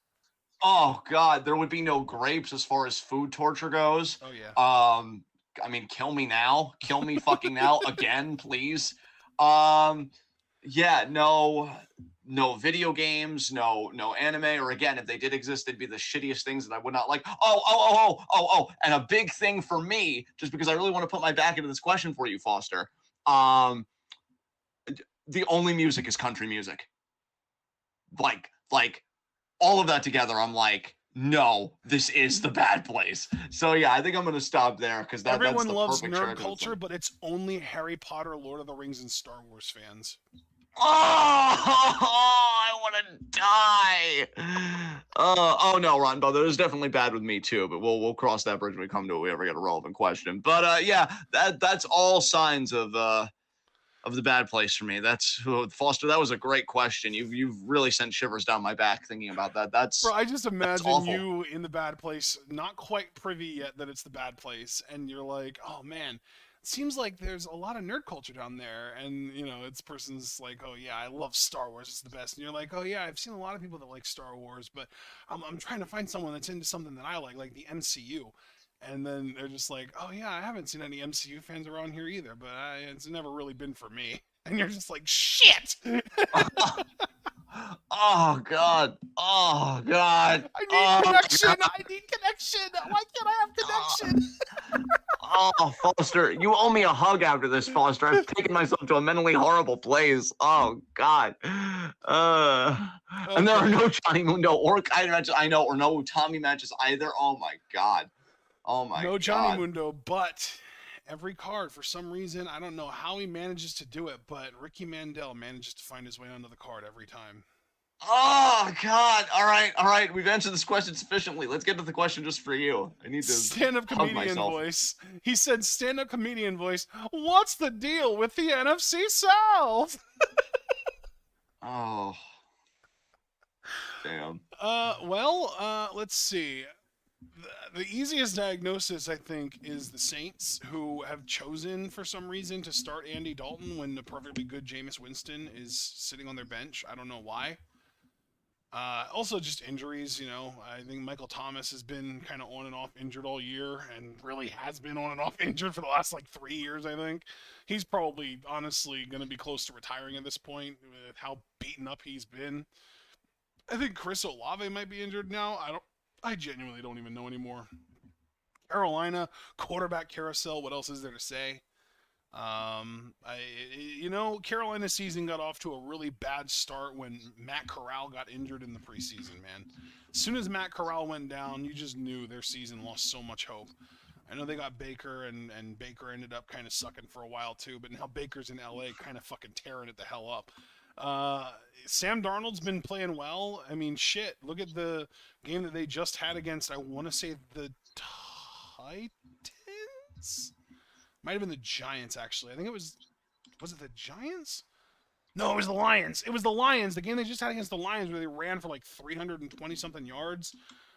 [SPEAKER 2] Oh god, there would be no grapes as far as food torture goes.
[SPEAKER 1] Oh, yeah.
[SPEAKER 2] Um, I mean, kill me now, kill me fucking now again, please. Um, yeah, no video games, no anime, or again, if they did exist, they'd be the shittiest things that I would not like. And a big thing for me, just because I really want to put my back into this question for you, Foster. Um, the only music is country music. Like all of that together, I'm like, no, this is the bad place. So yeah, I think I'm gonna stop there because that's
[SPEAKER 1] Everyone
[SPEAKER 2] the
[SPEAKER 1] loves
[SPEAKER 2] perfect
[SPEAKER 1] nerd
[SPEAKER 2] shirt of the
[SPEAKER 1] culture,
[SPEAKER 2] thing.
[SPEAKER 1] but it's only Harry Potter, Lord of the Rings, and Star Wars fans.
[SPEAKER 2] Oh, I want to die. Oh no, Ron, brother, it was definitely bad with me too. But we'll cross that bridge when we come to it. If we ever get a relevant question. But yeah, that's all signs of the bad place for me. That's Foster. That was a great question. You've really sent shivers down my back thinking about that.
[SPEAKER 1] Bro,
[SPEAKER 2] That's
[SPEAKER 1] I just
[SPEAKER 2] that's
[SPEAKER 1] imagine
[SPEAKER 2] awful.
[SPEAKER 1] you in the bad place, not quite privy yet that it's the bad place, and you're like, oh man, it seems like there's a lot of nerd culture down there, and it's person's like, oh yeah, I love Star Wars, it's the best, and you're like, oh yeah, I've seen a lot of people that like Star Wars, but I'm trying to find someone that's into something that I like the MCU. And then they're just like, oh yeah, I haven't seen any MCU fans around here either, but it's never really been for me. And you're just like, shit!
[SPEAKER 2] Oh god. Oh god.
[SPEAKER 1] I need
[SPEAKER 2] Oh
[SPEAKER 1] connection!
[SPEAKER 2] god.
[SPEAKER 1] I need connection! Why can't I have connection?
[SPEAKER 2] Oh, Foster, you owe me a hug after this, Foster. I've taken myself to a mentally horrible place. Oh God. And there are
[SPEAKER 1] Okay.
[SPEAKER 2] no Johnny Mundo or Kaiser matches I know, or no Tommy matches either. Oh my God. Oh my
[SPEAKER 1] No Johnny
[SPEAKER 2] God.
[SPEAKER 1] Mundo, but every card, for some reason, I don't know how he manages to do it, but Ricky Mandel manages to find his way onto the card every time.
[SPEAKER 2] Oh God. All right. All right. We've answered this question sufficiently. Let's get to the question just for you. I need to
[SPEAKER 1] Stand-up
[SPEAKER 2] hug
[SPEAKER 1] comedian
[SPEAKER 2] myself.
[SPEAKER 1] voice. He said, stand-up comedian voice, what's the deal with the NFC South?
[SPEAKER 2] Oh, damn.
[SPEAKER 1] Let's see. The easiest diagnosis, I think, is the Saints, who have chosen for some reason to start Andy Dalton when the perfectly good Jameis Winston is sitting on their bench. I don't know why. Also, just injuries. I think Michael Thomas has been kind of on and off injured all year, and really has been on and off injured for the last 3 years. I think he's probably honestly going to be close to retiring at this point with how beaten up he's been. I think Chris Olave might be injured now. I genuinely don't even know anymore. Carolina quarterback carousel. What else is there to say? Carolina's season got off to a really bad start when Matt Corral got injured in the preseason, man. As soon as Matt Corral went down, you just knew their season lost so much hope. I know they got Baker, and Baker ended up kind of sucking for a while too, but now Baker's in LA kind of fucking tearing it the hell up. Uh, Sam Darnold's been playing well. I mean, shit, look at the game that they just had against, I want to say, the Titans? Might have been the Giants, actually. I think it was it the Giants? No, it was the Lions. It was the Lions. The game they just had against the Lions where they ran for like 320 something yards.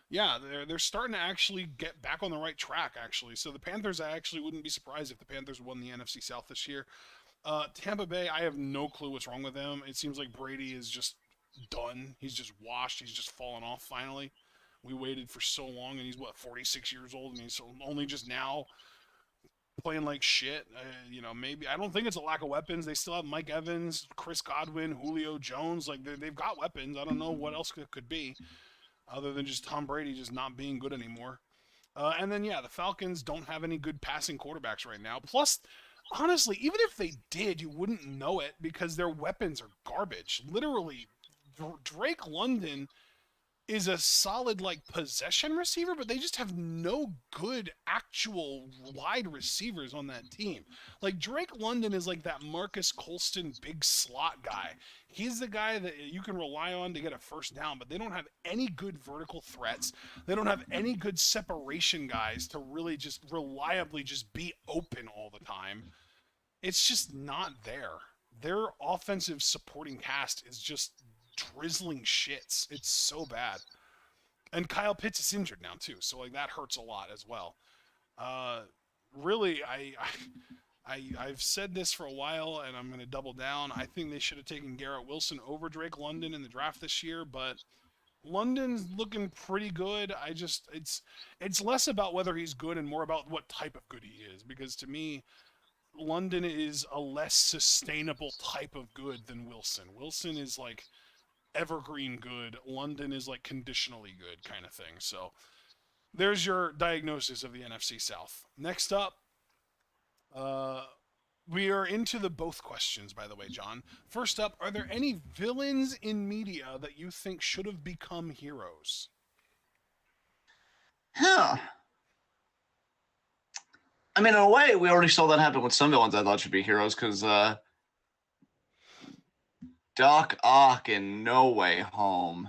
[SPEAKER 1] Yeah, they're starting to actually get back on the right track, actually. So the Panthers, I actually wouldn't be surprised if the Panthers won the NFC South this year. Tampa Bay, I have no clue what's wrong with them. It seems like Brady is just done. He's just washed. He's just fallen off finally. We waited for so long, and he's 46 years old, and he's only just now playing like shit. Maybe I don't think it's a lack of weapons. They still have Mike Evans, Chris Godwin, Julio Jones. Like they've got weapons. I don't know what else it could be other than just Tom Brady just not being good anymore. And then the Falcons don't have any good passing quarterbacks right now. Plus, honestly, even if they did, you wouldn't know it because their weapons are garbage. Literally, Drake London is a solid like possession receiver, but they just have no good actual wide receivers on that team. Like Drake London is like that Marcus Colston big slot guy. He's the guy that you can rely on to get a first down, but they don't have any good vertical threats. They don't have any good separation guys to really just reliably just be open all the time. It's just not there. Their offensive supporting cast is just drizzling shits. It's so bad. And Kyle Pitts is injured now too, so like that hurts a lot as well. Uh, really, I've said this for a while, and I'm going to double down. I think they should have taken Garrett Wilson over Drake London in the draft this year, but London's looking pretty good. It's less about whether he's good and more about what type of good he is, because to me, London is a less sustainable type of good than Wilson. Wilson is like evergreen good. London is like conditionally good kind of thing. So there's your diagnosis of the NFC South. Next up, we are into the both questions, by the way, John. First up, are there any villains in media that you think should have become heroes?
[SPEAKER 2] Huh. I mean, in a way, we already saw that happen with some villains I thought should be heroes, because Doc Ock in No Way Home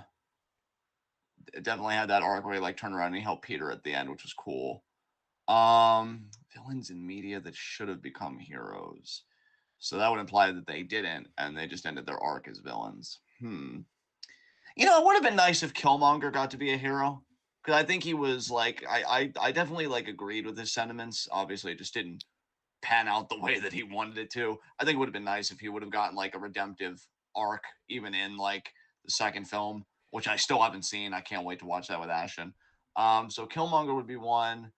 [SPEAKER 2] definitely had that arc where he like turned around and he helped Peter at the end, which was cool. Villains in media that should have become heroes. So that would imply that they didn't, and they just ended their arc as villains. It would have been nice if Killmonger got to be a hero, because I think he was like, I definitely like agreed with his sentiments. Obviously, it just didn't pan out the way that he wanted it to. I think it would have been nice if he would have gotten like a redemptive arc, even in like the second film, which I still haven't seen. I can't wait to watch that with Ashton. So Killmonger would be one.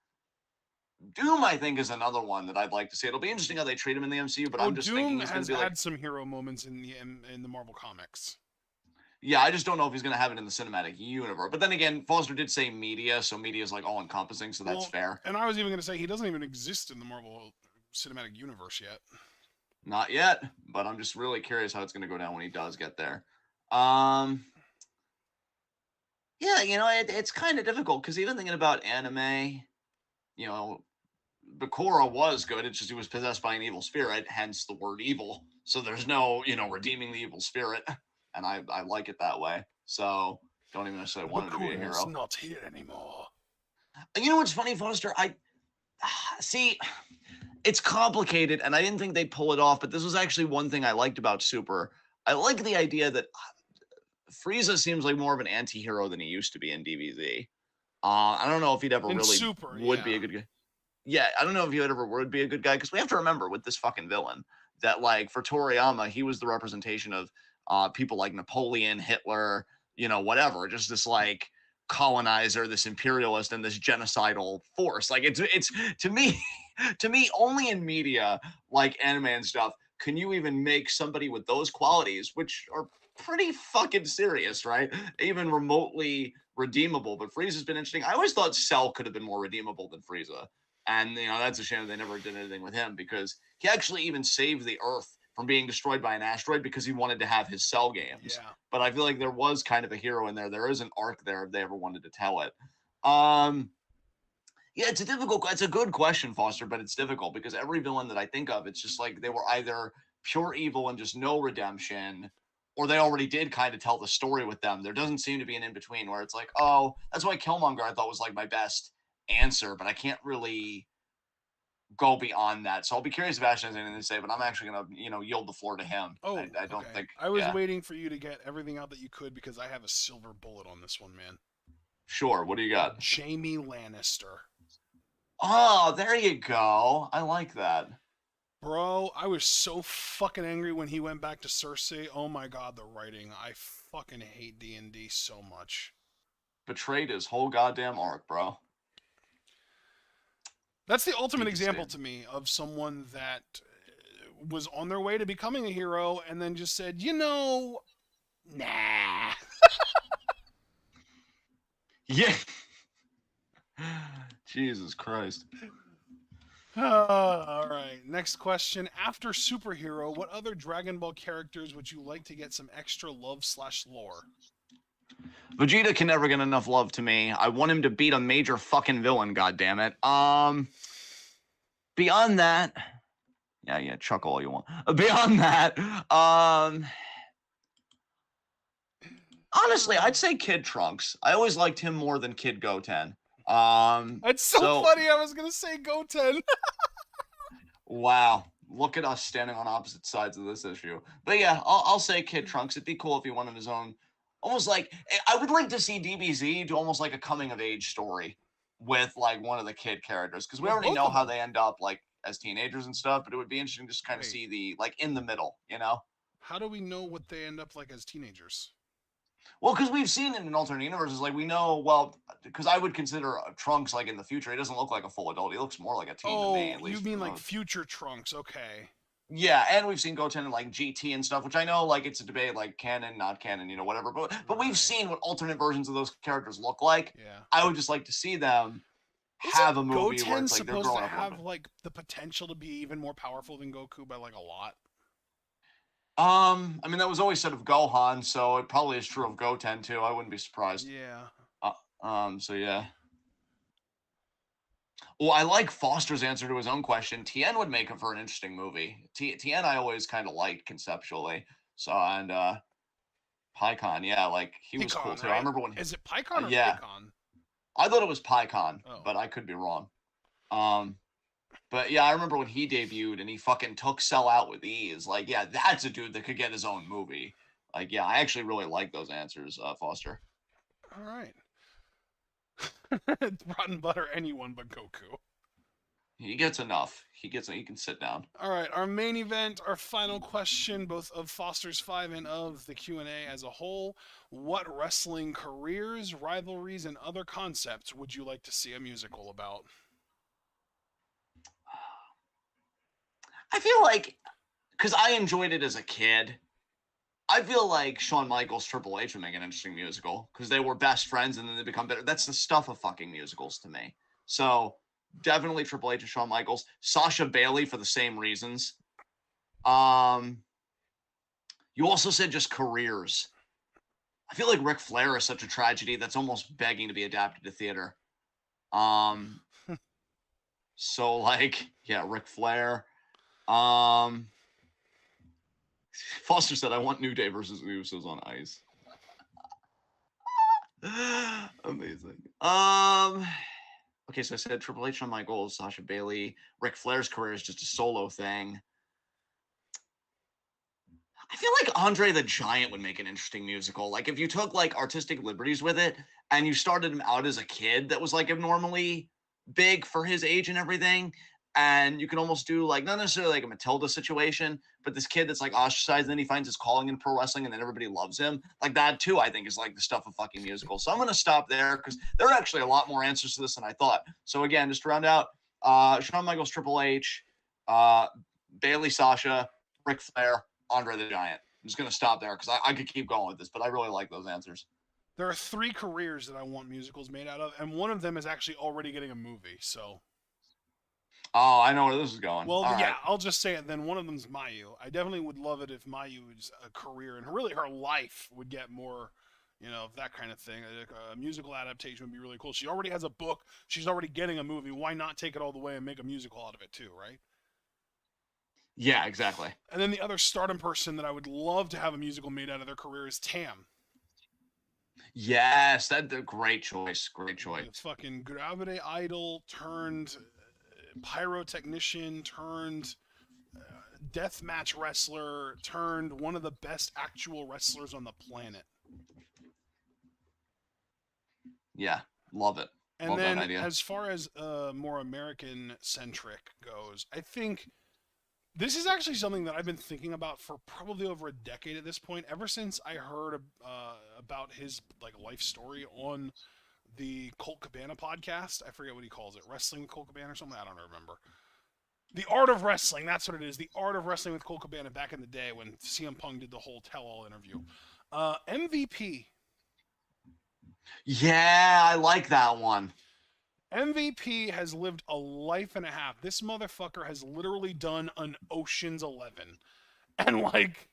[SPEAKER 2] Doom, I think, is another one that I'd like to see. It'll be interesting how they treat him in the MCU, but I'm just thinking
[SPEAKER 1] Doom
[SPEAKER 2] he's going
[SPEAKER 1] has
[SPEAKER 2] to be
[SPEAKER 1] had
[SPEAKER 2] like,
[SPEAKER 1] some hero moments in the Marvel comics.
[SPEAKER 2] yeah, I just don't know if he's going to have it in the cinematic universe. But then again, Foster did say media, so media is like all encompassing, so that's fair.
[SPEAKER 1] And I was even going to say he doesn't even exist in the Marvel cinematic universe yet.
[SPEAKER 2] Not yet, but I'm just really curious how it's going to go down when he does get there. Yeah, it's kind of difficult because even thinking about anime, Bakura was good. It's just he was possessed by an evil spirit, hence the word evil. So there's no, redeeming the evil spirit, and I like it that way. So don't even necessarily want him to be a hero.
[SPEAKER 1] Not here anymore.
[SPEAKER 2] You know what's funny, Foster? I see. It's complicated, and I didn't think they'd pull it off. But this was actually one thing I liked about Super. I like the idea that Frieza seems like more of an anti-hero than he used to be in DBZ. I don't know if he'd ever
[SPEAKER 1] in
[SPEAKER 2] really
[SPEAKER 1] Super,
[SPEAKER 2] be a good guy. Yeah, I don't know if he ever would be a good guy, because we have to remember with this fucking villain that, like, for Toriyama, he was the representation of people like Napoleon, Hitler, whatever, just this like colonizer, this imperialist, and this genocidal force. Like it's to me, only in media like anime and stuff can you even make somebody with those qualities, which are pretty fucking serious, right? Even remotely redeemable. But Frieza's been interesting. I always thought Cell could have been more redeemable than Frieza. And that's a shame they never did anything with him, because he actually even saved the Earth from being destroyed by an asteroid because he wanted to have his Cell games.
[SPEAKER 1] Yeah.
[SPEAKER 2] But I feel like there was kind of a hero in there. There is an arc there if they ever wanted to tell it. Yeah, it's a good question, Foster, but it's difficult because every villain that I think of, it's just like they were either pure evil and just no redemption, or they already did kind of tell the story with them. There doesn't seem to be an in between where it's like, oh, that's why Killmonger I thought was like my best answer, but I can't really go beyond that. So I'll be curious if Ashton has anything to say, but I'm actually gonna, yield the floor to him.
[SPEAKER 1] Oh,
[SPEAKER 2] I don't
[SPEAKER 1] okay.
[SPEAKER 2] think,
[SPEAKER 1] I was
[SPEAKER 2] yeah,
[SPEAKER 1] waiting for you to get everything out that you could because I have a silver bullet on this one, man.
[SPEAKER 2] sure. What do you got?
[SPEAKER 1] Jamie Lannister.
[SPEAKER 2] Oh, there you go. I like that.
[SPEAKER 1] Bro, I was so fucking angry when he went back to Cersei. Oh my god, the writing. I fucking hate D&D so much.
[SPEAKER 2] Betrayed his whole goddamn arc, bro.
[SPEAKER 1] That's the ultimate example
[SPEAKER 2] Devastating.
[SPEAKER 1] to me of someone that was on their way to becoming a hero and then just said, nah.
[SPEAKER 2] Yeah. Jesus Christ.
[SPEAKER 1] All right. Next question. After superhero, what other Dragon Ball characters would you like to get some extra love/lore?
[SPEAKER 2] Vegeta can never get enough love to me. I want him to beat a major fucking villain, goddammit. Beyond that, yeah, chuckle all you want. Beyond that, honestly, I'd say Kid Trunks. I always liked him more than Kid Goten.
[SPEAKER 1] That's so
[SPEAKER 2] So
[SPEAKER 1] funny. I was gonna say Goten.
[SPEAKER 2] wow, look at us standing on opposite sides of this issue. But yeah, I'll say Kid Trunks. It'd be cool if he wanted his own, almost like I would like to see DBZ do almost like a coming of age story with like one of the kid characters, because we
[SPEAKER 1] Well,
[SPEAKER 2] already
[SPEAKER 1] both
[SPEAKER 2] know
[SPEAKER 1] of
[SPEAKER 2] how
[SPEAKER 1] them.
[SPEAKER 2] they end up like as teenagers and stuff. But it would be interesting just kind of
[SPEAKER 1] Wait,
[SPEAKER 2] see the like in the middle.
[SPEAKER 1] how do we know what they end up like as teenagers?
[SPEAKER 2] Well, because we've seen it in alternate universes, like we know, well, because I would consider Trunks like in the future, he doesn't look like a full adult. He looks more like a teen to me,
[SPEAKER 1] Oh,
[SPEAKER 2] at
[SPEAKER 1] you
[SPEAKER 2] least
[SPEAKER 1] mean
[SPEAKER 2] for
[SPEAKER 1] like
[SPEAKER 2] those.
[SPEAKER 1] future Trunks? Okay.
[SPEAKER 2] Yeah, and we've seen Goten in like GT and stuff, which I know like it's a debate, like canon, not canon, whatever. But we've
[SPEAKER 1] Right.
[SPEAKER 2] seen what alternate versions of those characters look like.
[SPEAKER 1] Yeah.
[SPEAKER 2] I would just like to see them have a
[SPEAKER 1] Isn't
[SPEAKER 2] movie where
[SPEAKER 1] Goten
[SPEAKER 2] it's like they're
[SPEAKER 1] supposed to
[SPEAKER 2] growing up a little
[SPEAKER 1] have
[SPEAKER 2] bit.
[SPEAKER 1] like the potential to be even more powerful than Goku by like a lot?
[SPEAKER 2] I mean that was always said of Gohan, so it probably is true of Goten too. I wouldn't be surprised.
[SPEAKER 1] Yeah.
[SPEAKER 2] So yeah. Well, I like Foster's answer to his own question. Tien would make him for an interesting movie. Tien I always kind of liked conceptually. So and Pycon, yeah, like he was cool
[SPEAKER 1] Picon,
[SPEAKER 2] too. I
[SPEAKER 1] right?
[SPEAKER 2] remember when
[SPEAKER 1] Is it Pycon or
[SPEAKER 2] yeah,
[SPEAKER 1] Picon?
[SPEAKER 2] I thought it was Pycon,
[SPEAKER 1] Oh.
[SPEAKER 2] but I could be wrong. Um, but yeah, I remember when he debuted and he fucking took Cell out with ease. Like, yeah, that's a dude that could get his own movie. Like, yeah, I actually really like those answers, Foster.
[SPEAKER 1] All right. Rotten butter anyone but Goku.
[SPEAKER 2] He gets enough. He can sit down.
[SPEAKER 1] All right, our main event, our final question, both of Foster's 5 and of the Q&A as a whole. What wrestling careers, rivalries, and other concepts would you like to see a musical about?
[SPEAKER 2] I feel like because I enjoyed it as a kid, I feel like Shawn Michaels, Triple H would make an interesting musical because they were best friends and then they become better. That's the stuff of fucking musicals to me. So definitely Triple H and Shawn Michaels. Sasha Bailey for the same reasons. Um, you also said just careers. I feel like Ric Flair is such a tragedy that's almost begging to be adapted to theater. Um, so like, yeah, Ric Flair. Um, Foster said, "I want New Day versus Usos on ice." Amazing. Okay, so I said Triple H on my goals, Sasha Bailey. Ric Flair's career is just a solo thing. I feel like Andre the Giant would make an interesting musical. Like if you took like artistic liberties with it and you started him out as a kid that was like abnormally big for his age and everything, and you can almost do like not necessarily like a Matilda situation, but this kid that's like ostracized, and then he finds his calling in pro wrestling, and then everybody loves him. Like that too, I think is like the stuff of fucking musical. So I'm gonna stop there because there are actually a lot more answers to this than I thought. So again, just to round out, Shawn Michaels, Triple H, uh, Bailey, Sasha, Ric Flair, Andre the Giant. I'm just gonna stop there because I could keep going with this, but I really like those answers.
[SPEAKER 1] There are 3 careers that I want musicals made out of, and one of them is actually already getting a movie, so
[SPEAKER 2] Oh, I know where this is going.
[SPEAKER 1] Well,
[SPEAKER 2] All
[SPEAKER 1] yeah,
[SPEAKER 2] right.
[SPEAKER 1] I'll just say it. Then one of them's Mayu. I definitely would love it if Mayu's career and really her life would get more, of that kind of thing. A musical adaptation would be really cool. She already has a book. She's already getting a movie. Why not take it all the way and make a musical out of it too, right?
[SPEAKER 2] Yeah, exactly.
[SPEAKER 1] And then the other stardom person that I would love to have a musical made out of their career is Tam.
[SPEAKER 2] Yes, that's a great choice. Great
[SPEAKER 1] The
[SPEAKER 2] choice.
[SPEAKER 1] fucking Gravity Idol turned pyrotechnician turned deathmatch wrestler turned one of the best actual wrestlers on the planet.
[SPEAKER 2] Yeah, love it.
[SPEAKER 1] And
[SPEAKER 2] Love that
[SPEAKER 1] then
[SPEAKER 2] idea.
[SPEAKER 1] as far as more American centric goes, I think this is actually something that I've been thinking about for probably over a decade at this point. Ever since I heard about his like life story on the Colt Cabana podcast. I forget what he calls it, Wrestling with Colt Cabana or something. I don't remember. The Art of Wrestling. That's what it is. The Art of Wrestling with Colt Cabana back in the day when CM Punk did the whole tell-all interview. MVP.
[SPEAKER 2] Yeah, I like that one.
[SPEAKER 1] MVP has lived a life and a half. This motherfucker has literally done an Ocean's 11. And like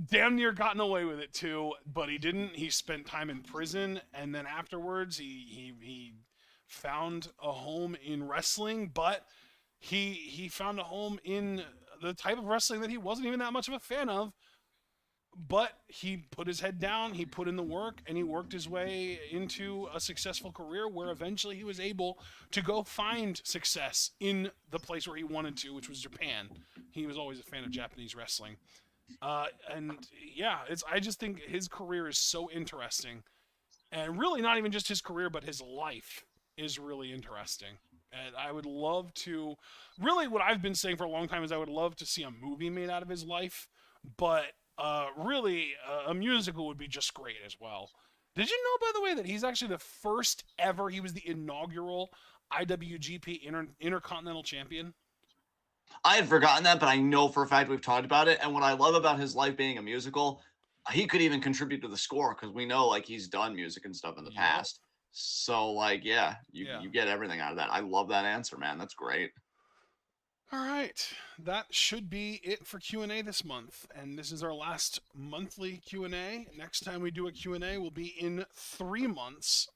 [SPEAKER 1] damn near gotten away with it too, but he didn't. He spent time in prison and then afterwards he found a home in wrestling, but he found a home in the type of wrestling that he wasn't even that much of a fan of, but he put his head down, he put in the work, and he worked his way into a successful career where eventually he was able to go find success in the place where he wanted to, which was Japan. He was always a fan of Japanese wrestling. And yeah, I just think his career is so interesting. And really not even just his career, but his life is really interesting. And I would love to, really, what I've been saying for a long time is I would love to see a movie made out of his life, but really, a musical would be just great as well. Did you know, by the way, that he's actually the first ever, he was the inaugural IWGP Intercontinental Champion?
[SPEAKER 2] I had forgotten that, but I know for a fact we've talked about it. And what I love about his life being a musical, he could even contribute to the score because we know like he's done music and stuff in the
[SPEAKER 1] Yep.
[SPEAKER 2] past. So like, yeah, you
[SPEAKER 1] Yeah.
[SPEAKER 2] you get everything out of that. I love that answer, man. That's great.
[SPEAKER 1] All right, that should be it for Q&A this month, and this is our last monthly Q&A. Next time we do a Q&A will be in 3 months.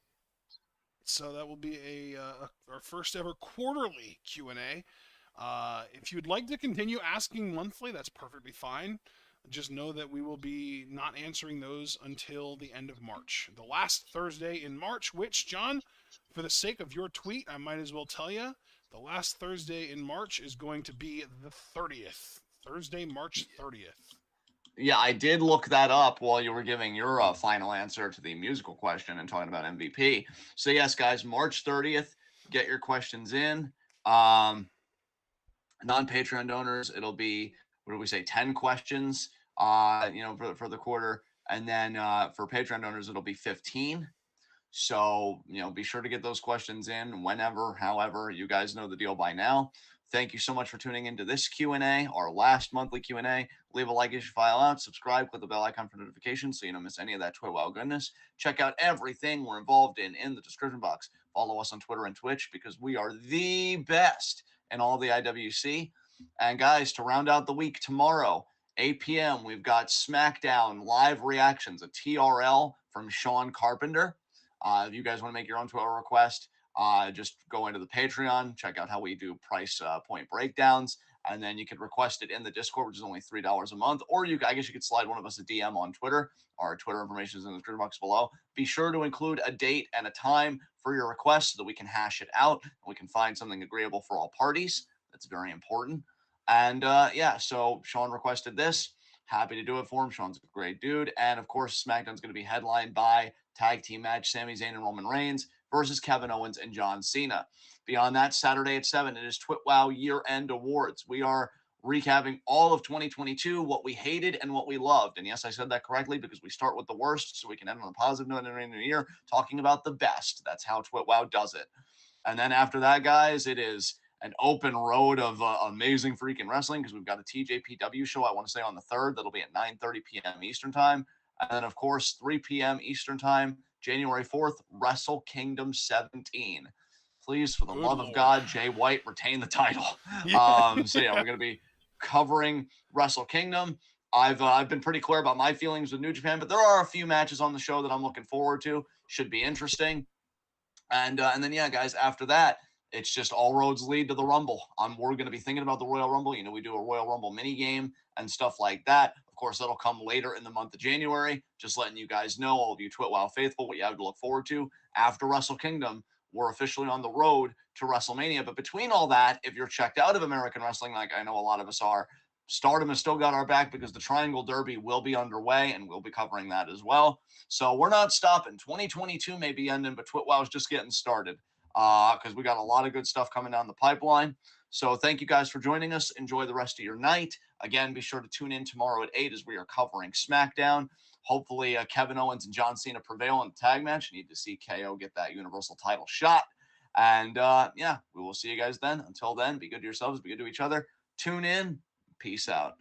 [SPEAKER 1] So that will be our first ever quarterly Q&A. If you'd like to continue asking monthly, that's perfectly fine. Just know that we will be not answering those until the end of March. The last Thursday in March, which, John, for the sake of your tweet, I might as well tell you, the last Thursday in March is going to be the 30th. Thursday, March 30th.
[SPEAKER 2] Yeah, I did look that up while you were giving your final answer to the musical question and talking about MVP. So yes, guys, March 30th, get your questions in. Non-Patreon donors, it'll be, what do we say, 10 questions, for the quarter. And then for Patreon donors, it'll be 15. So, be sure to get those questions in whenever, however. You guys know the deal by now. Thank you so much for tuning into this Q&A, our last monthly Q&A. Leave a like if you file out, subscribe, click the bell icon for notifications so you don't miss any of that TWitWoW goodness. Check out everything we're involved in the description box. Follow us on Twitter and Twitch because we are the best in all the IWC. And guys, to round out the week tomorrow, 8 p.m., we've got SmackDown live reactions, a TRL from Sean Carpenter. If you guys want to make your own Twitter request, just go into the Patreon, check out how we do price point breakdowns, and then you can request it in the Discord, which is only $3 a month. Or I guess you could slide one of us a DM on Twitter. Our Twitter information is in the description box below. Be sure to include a date and a time for your request so that we can hash it out and we can find something agreeable for all parties. That's very important. And so Sean requested this. Happy to do it for him. Sean's a great dude. And of course, SmackDown's going to be headlined by tag team match Sami Zayn and Roman Reigns versus Kevin Owens and John Cena. Beyond that, Saturday at 7, it is TwitWoW year-end awards. We are recapping all of 2022, what we hated and what we loved. And yes, I said that correctly because we start with the worst so we can end on a positive note in the new year, talking about the best. That's how TwitWoW does it. And then after that, guys, it is an open road of amazing freaking wrestling because we've got a TJPW show, I want to say, on the 3rd. That'll be at 9:30 p.m. Eastern Time. And then, of course, 3 p.m. Eastern Time, January 4th, Wrestle Kingdom 17. Please, for the
[SPEAKER 1] Good
[SPEAKER 2] love of
[SPEAKER 1] Lord.
[SPEAKER 2] God, Jay White, retain the title.
[SPEAKER 1] Yeah.
[SPEAKER 2] So yeah, we're gonna be covering Wrestle Kingdom. I've been pretty clear about my feelings with New Japan, but there are a few matches on the show that I'm looking forward to. Should be interesting. And then yeah, guys, after that, it's just all roads lead to the Rumble. We're going to be thinking about the Royal Rumble. You know, we do a Royal Rumble mini game and stuff like that. Of course, that'll come later in the month of January. Just letting you guys know, all of you TwitWoW faithful, what you have to look forward to after Wrestle Kingdom. We're officially on the road to WrestleMania. But between all that, if you're checked out of American wrestling, like I know a lot of us are, Stardom has still got our back because the Triangle Derby will be underway, and we'll be covering that as well. So we're not stopping. 2022 may be ending, but TwitWoW is just getting started because we got a lot of good stuff coming down the pipeline. So thank you guys for joining us. Enjoy the rest of your night. Again, be sure to tune in tomorrow at 8 as we are covering SmackDown. Hopefully, Kevin Owens and John Cena prevail in the tag match. You need to see KO get that Universal title shot. And yeah, we will see you guys then. Until then, be good to yourselves, be good to each other. Tune in. Peace out.